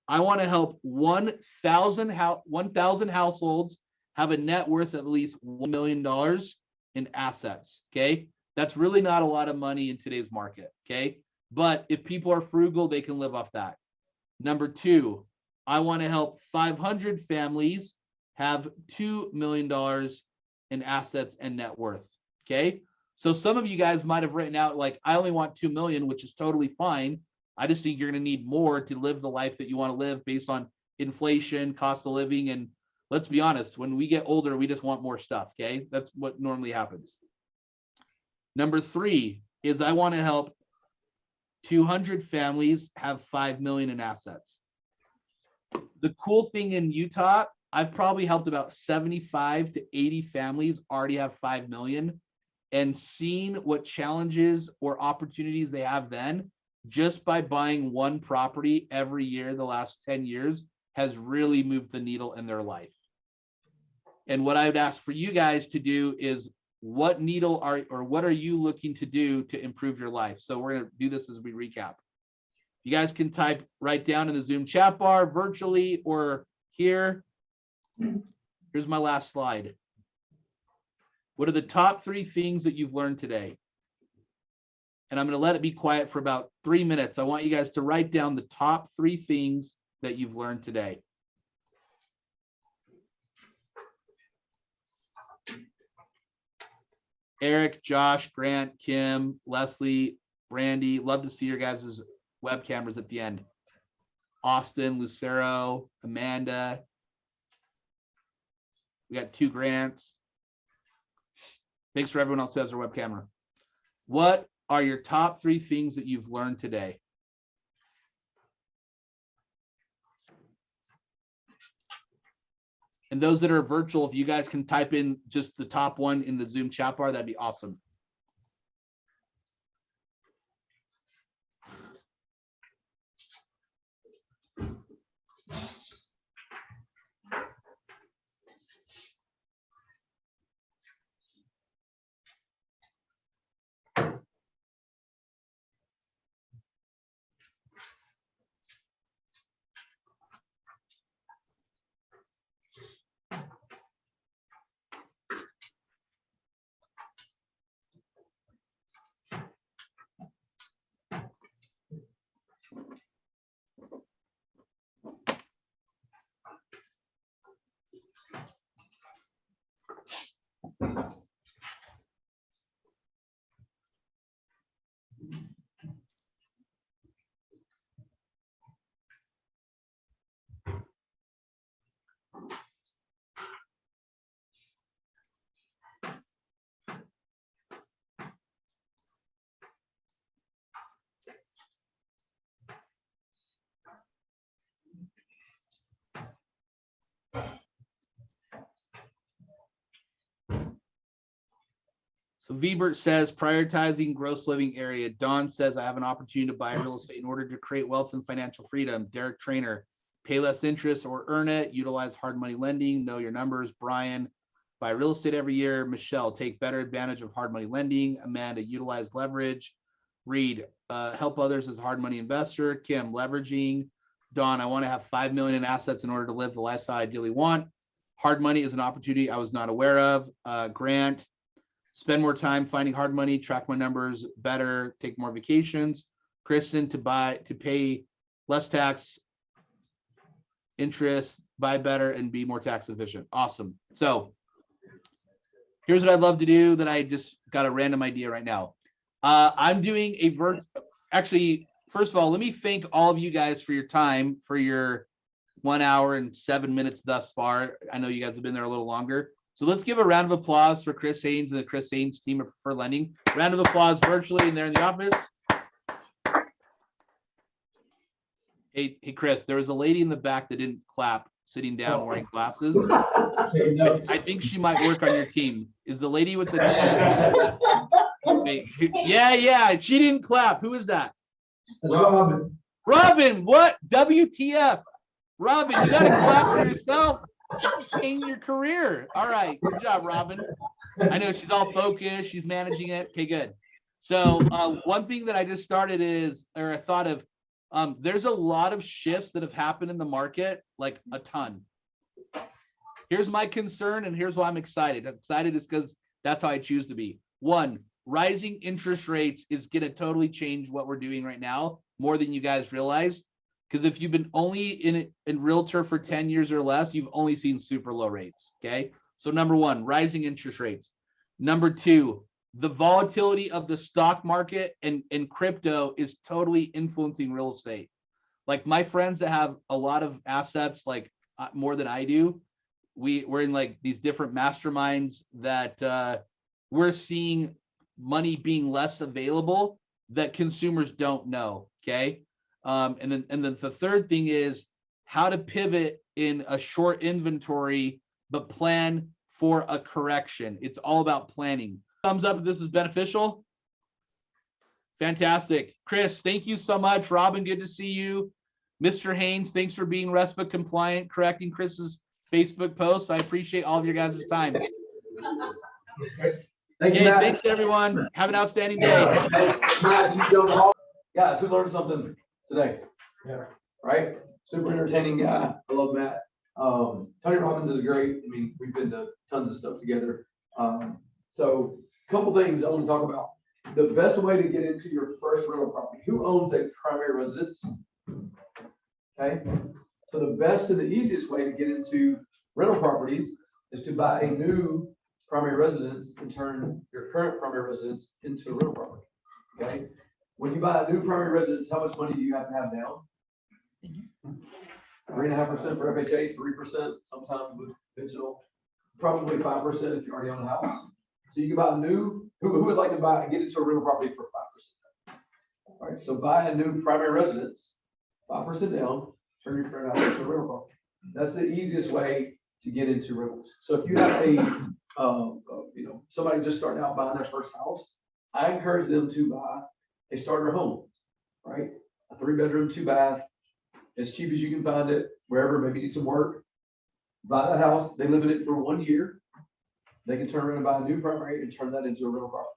I want to help 1,000 households have a net worth of at least $1 million in assets, okay? That's really not a lot of money in today's market, okay? But if people are frugal, they can live off that. Number 2, I want to help 500 families have $2 million in assets and net worth, okay? So some of you guys might have written out like, I only want 2 million, which is totally fine. I just think you're going to need more to live the life that you want to live based on inflation, cost of living. And let's be honest, when we get older, we just want more stuff, okay? That's what normally happens. Number 3 is I want to help 200 families have 5 million in assets. The cool thing in Utah, I've probably helped about 75 to 80 families already have 5 million, and seen what challenges or opportunities they have then just by buying one property every year the last 10 years has really moved the needle in their life. And what I would ask for you guys to do is what are you looking to do to improve your life? So we're going to do this as we recap. You guys can write down in the Zoom chat bar virtually or here. Here's my last slide. What are the top 3 things that you've learned today? And I'm going to let it be quiet for about 3 minutes. I want you guys to write down the top 3 things that you've learned today. Eric, Josh, Grant, Kim, Leslie, Brandy, love to see your guys' web cameras at the end. Austin, Lucero, Amanda. We got 2 Grants. Thanks for everyone else who has their web camera. What are your top 3 things that you've learned today? And those that are virtual, if you guys can type in just the top one in the Zoom chat bar, that'd be awesome. So Vbert says prioritizing gross living area. Don says I have an opportunity to buy real estate in order to create wealth and financial freedom. Derek Trainer, pay less interest or earn it. Utilize hard money lending. Know your numbers. Brian, buy real estate every year. Michelle, take better advantage of hard money lending. Amanda, utilize leverage. Reed, help others as a hard money investor. Kim, leveraging. Don, I want to have 5 million in assets in order to live the lifestyle I ideally want. Hard money is an opportunity I was not aware of. Grant, spend more time finding hard money, track my numbers better, take more vacations. Kristen, to pay less tax, interest, buy better, and be more tax efficient. Awesome. So here's what I'd love to do that I just got a random idea right now. I'm doing a actually, first of all, let me thank all of you guys for your time, for your 1 hour and 7 minutes thus far. I know you guys have been there a little longer. So let's give a round of applause for Chris Haynes and the Chris Haynes team of Preferred Lending. Round of applause virtually and there in the office. Hey, Chris, there was a lady in the back that didn't clap, sitting down wearing glasses. I think she might work on your team. Is the lady with the... Yeah, she didn't clap. Who is that? That's Robin. Robin, what? WTF? Robin, you gotta clap for yourself. Changing your career. All right, good job, Robin. I know she's all focused, she's managing it. Okay, good. So one thing that I just started is, or I thought of, there's a lot of shifts that have happened in the market, like a ton. Here's my concern, and here's why I'm excited. I'm excited is because that's how I choose to be. One, rising interest rates is gonna totally change what we're doing right now, more than you guys realize. Because if you've been only in realtor for 10 years or less, you've only seen super low rates, okay? So number one, rising interest rates. Number two, the volatility of the stock market and crypto is totally influencing real estate. Like my friends that have a lot of assets, like more than I do, we're in like these different masterminds that we're seeing money being less available that consumers don't know, okay? And then the third thing is how to pivot in a short inventory, but plan for a correction. It's all about planning. Thumbs up if this is beneficial. Fantastic. Chris, thank you so much. Robin, good to see you. Mr. Haynes, thanks for being RESPA compliant, correcting Chris's Facebook posts. I appreciate all of your guys' time. Thank you, Matt. Thanks everyone. Have an outstanding day. Matt, you jumped off. Guys, we learned something today. Yeah. Right? Super entertaining guy. I love Matt. Tony Robbins is great. I mean, we've been to tons of stuff together. So a couple things I want to talk about. The best way to get into your first rental property. Who owns a primary residence? Okay. So the best and the easiest way to get into rental properties is to buy a new primary residence and turn your current primary residence into a rental property. Okay. When you buy a new primary residence, how much money do you have to have down? 3.5% for FHA, 3% sometimes with conventional, probably 5% if you already own a house. So you can buy a new, who would like to buy and get into a rental property for 5%? All right, so buy a new primary residence, 5% down, turn your current house into a rental property. That's the easiest way to get into rentals. So if you have somebody just starting out buying their first house, I encourage them to buy a starter home, right? A 3-bedroom, 2-bath, as cheap as you can find it, wherever, maybe need some work. Buy that house, they live in it for 1 year. They can turn around and buy a new property and turn that into a rental property.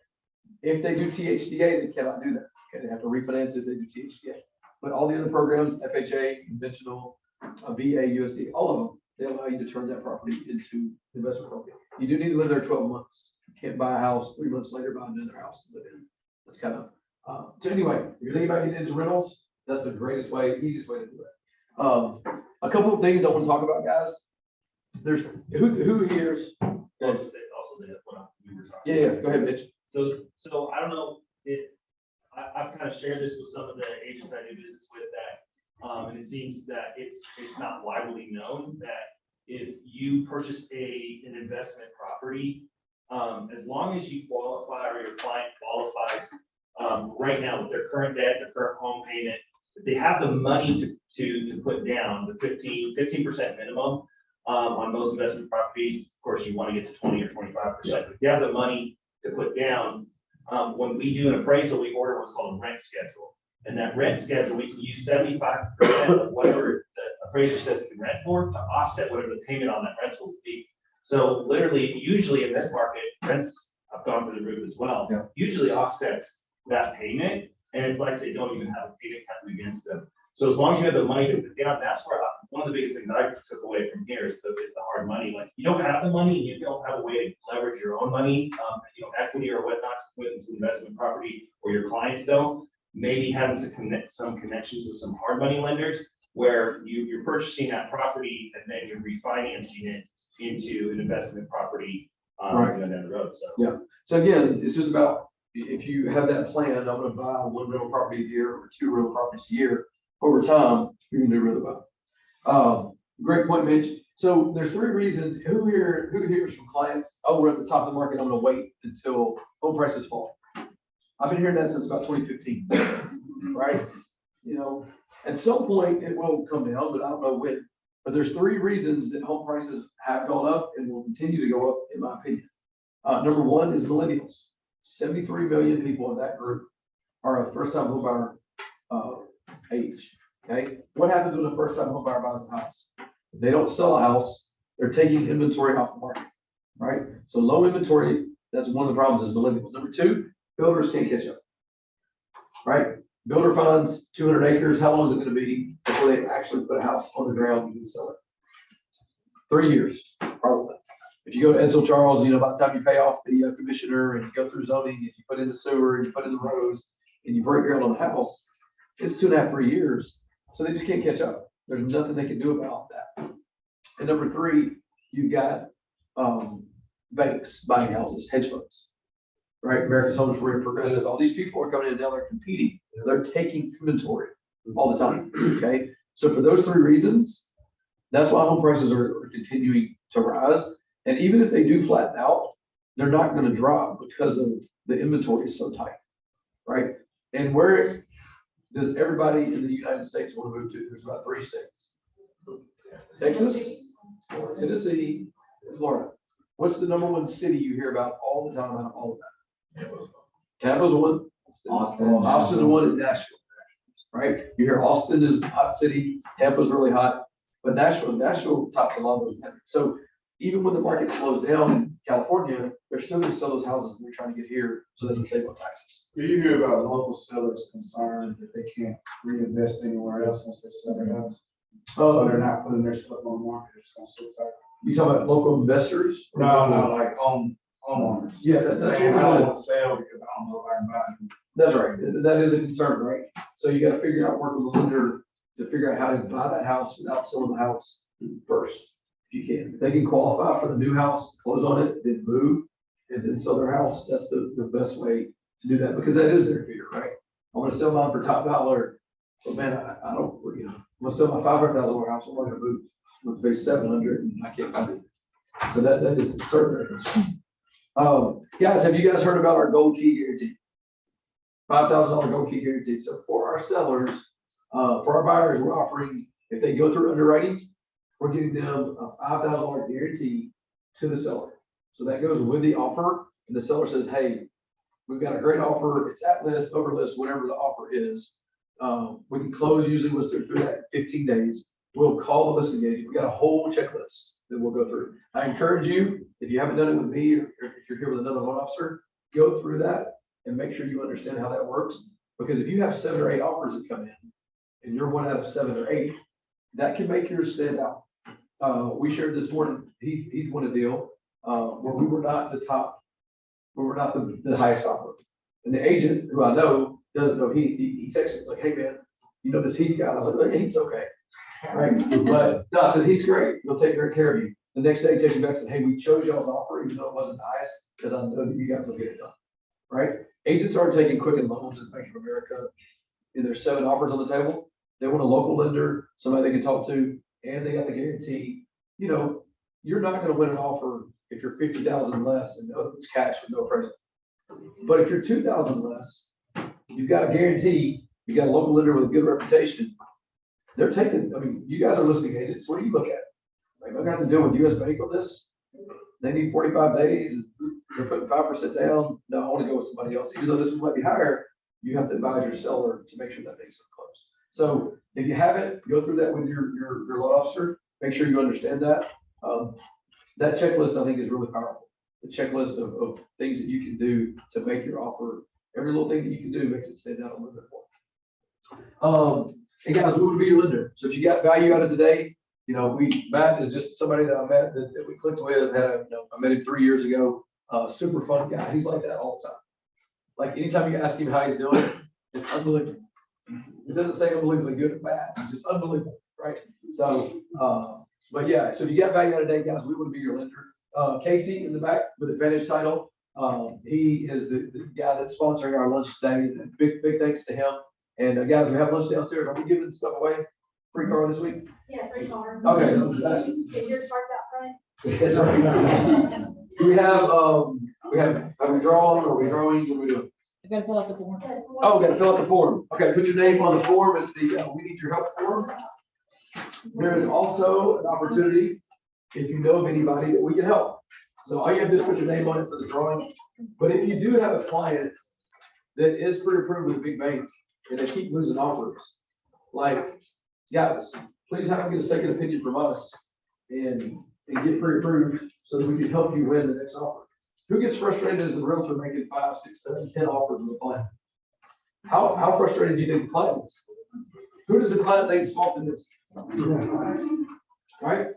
If they do THDA, they cannot do that. Okay, they have to refinance if they do THDA. But all the other programs, FHA, conventional, VA, USD, all of them, they allow you to turn that property into investment property. You do need to live there 12 months. You can't buy a house 3 months later, buy another house to live in. That's kind of, so anyway, if you're thinking about getting into rentals, that's the greatest way, easiest way to do it. A couple of things I want to talk about, guys. There's, who here's? I should say also that what we were talking. Yeah, go ahead, Mitch. So I don't know if, I've kind of shared this with some of the agents I do business with that, and it seems that it's not widely known that if you purchase an investment property, as long as you qualify or your client qualifies, right now with their current debt, their current home payment, if they have the money to put down the 15% minimum, on most investment properties, of course, you want to get to 20 or 25%. If you have the money to put down, when we do an appraisal, we order what's called a rent schedule. And that rent schedule, we can use 75% of whatever the appraiser says it can rent for to offset whatever the payment on that rental would be. So literally, usually in this market, rents have gone through the roof as well. Yeah. Usually offsets that payment, and it's like they don't even have a payment coming against them. So as long as you have the money to put down, that's where one of the biggest things that I took away from here is the hard money. Like, you don't have the money, you don't have a way to leverage your own money, equity or whatnot to put into investment property, or your clients don't. Maybe having some connections with some hard money lenders where you're purchasing that property and then you're refinancing it into an investment property Right. down the road. So Yeah. So again, it's just about, if you have that plan, I'm going to buy 1 rental property a year or 2 rental properties a year, over time, you're going to do really well. Great point, Mitch. So there's 3 reasons. Who hears from clients? Oh, we're at the top of the market. I'm going to wait until home prices fall. I've been hearing that since about 2015, right? At some point it will come down, but I don't know when. But there's 3 reasons that home prices have gone up and will continue to go up, in my opinion. Number 1 is millennials. 73 million people in that group are a first-time home buyer age. Okay, what happens when a first-time home buyer buys a house? If they don't sell a house, they're taking inventory off the market, right? So low inventory, that's one of the problems, is millennials. Number 2, builders can't catch up, right? Builder finds 200 acres. How long is it going to be before they actually put a house on the ground and you can sell it? 3 years, probably. If you go to Edsel Charles, by the time you pay off the commissioner and you go through zoning and you put in the sewer and you put in the roads and you break ground on the house, it's 2.5, 3 years. So they just can't catch up. There's nothing they can do about that. And number 3, you've got banks buying houses, hedge funds, right? America's Homes for Progressive. All these people are coming in, now they're competing. They're taking inventory all the time. Okay. So for those 3 reasons, that's why home prices are continuing to rise. And even if they do flatten out, they're not going to drop because of the inventory is so tight, right? And where does everybody in the United States want to move to? There's about 3 states: Texas, Tennessee, and Florida. What's the number 1 city you hear about all the time out of all of that? Tampa's 1. Austin's 1, and Nashville, right? You hear Austin is a hot city, Tampa's really hot, but Nashville tops a lot of those metrics. So even when the market slows down in California, they're still going to sell those houses and they're trying to get here so they can save on taxes. Do you hear about local sellers concerned that they can't reinvest anywhere else once they sell their house? So they're not putting their stuff on the market, it's gonna sit tight. You talking about local investors? No, like homeowners. Yeah, that's Saying, I don't right. want to sell because I don't know if I can buy it. That's right. That is a concern, right? So you got to figure out, work with the lender to figure out how to buy that house without selling the house first. If you can, if they can qualify for the new house, close on it, then move, and then sell their house. That's the best way to do that, because that is their fear, right? I want to sell mine for top dollar, but man, I don't, I'm gonna sell my $500,000 house. I'm not gonna move. I'm gonna pay $700 and I can't find it. So that is certainly. Guys, have you guys heard about our gold key guarantee? $5,000 gold key guarantee. So for our sellers, for our buyers, we're offering, if they go through underwriting, we're getting them a $5,000 guarantee to the seller. So that goes with the offer, and the seller says, hey, we've got a great offer, it's at list, over list, whatever the offer is. We can close usually once they're through that 15 days. We'll call the listing agent. We got a whole checklist that we'll go through. I encourage you, if you haven't done it with me, or if you're here with another loan officer, go through that and make sure you understand how that works. Because if you have 7 or 8 offers that come in, and you're 1 out of 7 or 8, that can make yours stand out. We shared this morning, Heath won a deal where we were not the top, we were not the highest offer. And the agent, who I know doesn't know Heath, he texted me, he's like, hey man, you know this Heath guy? I was like, Heath's okay. Right? But no, I said, Heath's great, he'll take great care of you. The next day, he texted me back and said, hey, we chose y'all's offer, even though it wasn't the highest, because I know that you guys will get it done. Right? Agents aren't taking Quicken loans at Bank of America. And there's 7 offers on the table. They want a local lender, somebody they can talk to, and they got the guarantee. You know, you're not going to win an offer if you're 50,000 less and the other one's cash with no appraisal. But if you're 2,000 less, you've got a guarantee, you got a local lender with a good reputation. They're taking, I mean, you guys are listing agents. What do you look at? Like, I'm going to have to deal with US Bank on this. They need 45 days and they're putting 5% down. No, I want to go with somebody else. Even though this one might be higher, you have to advise your seller to make sure that thing's close. So if you haven't, go through that with your loan officer. Make sure you understand that. That checklist, I think, is really powerful. The checklist of things that you can do to make your offer. Every little thing that you can do makes it stand out a little bit more. Hey guys, we want to be your lender. So if you got value out of today, you know, Matt is just somebody that I met that we clicked with. I met him 3 years ago. Super fun guy. He's like that all the time. Like anytime you ask him how he's doing, it's unbelievable. It doesn't say unbelievably good or bad. It's just unbelievable, right? So, but yeah, so if you got value out of today, guys, we want to be your lender. Casey in the back with Advantage Title. He is the guy that's sponsoring our lunch today. And big thanks to him. And guys, we have lunch downstairs. Are we giving stuff away? Free car this week? Yeah, 3 cars. Okay. Is yours parked out front? That's right. Are we drawing? Are we drawing? What are we doing? I gotta fill out the form. Oh, gotta fill out the form. Okay, put your name on the form. It's the we need your help form. There is also an opportunity if you know of anybody that we can help. So all you have to do is put your name on it for the drawing. But if you do have a client that is pre-approved with a big bank and they keep losing offers, like, guys, please have them get a second opinion from us and get pre-approved so that we can help you win the next offer. Who gets frustrated as the realtor making 5, 6, 7, 10 offers with a client? How frustrated do you think the client is? Who does the client think is fault in this? Right?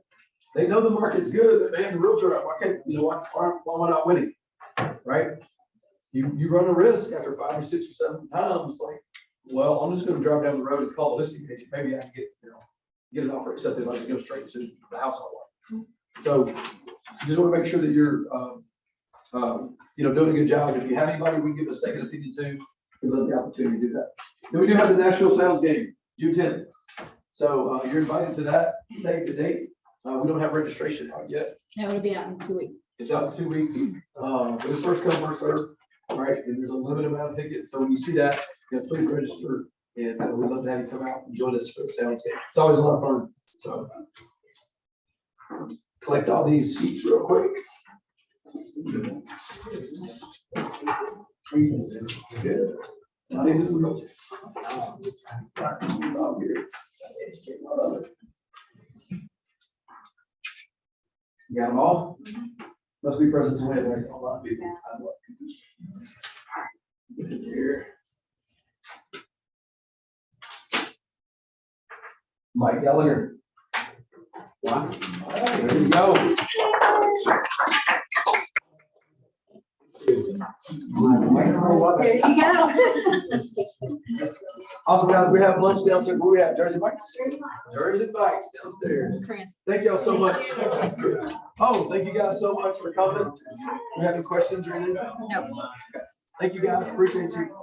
They know the market's good, but man, the realtor, why can't, you know, why am I not winning? Right? You run a risk after 5 or 6 or 7 times, like, well, I'm just going to drive down the road and call the listing agent. Maybe I can get an offer accepted. I can go straight to the house I want. So you just want to make sure that you're, doing a good job. If you have anybody we can give a second opinion to, give them the opportunity to do that. Then we do have the National Sales Game, June 10th. So you're invited to that. Save the date. We don't have registration out yet. That would be out in 2 weeks. It's out in 2 weeks. But it's first come, first served, right? And there's a limited amount of tickets. So when you see that, please register. And we'd love to have you come out and join us for the sales game. It's always a lot of fun. So collect all these sheets real quick. Good. You got them all? Must be present to win, right? A lot of people. Here. Mike Gallagher. Wow. There you go. There you go. Also, guys, we have lunch downstairs. We have Jersey Bikes. Jersey Bikes downstairs. Chris. Thank y'all so much. Oh, thank you guys so much for coming. You have any questions or anything? No. Thank you guys. Appreciate you.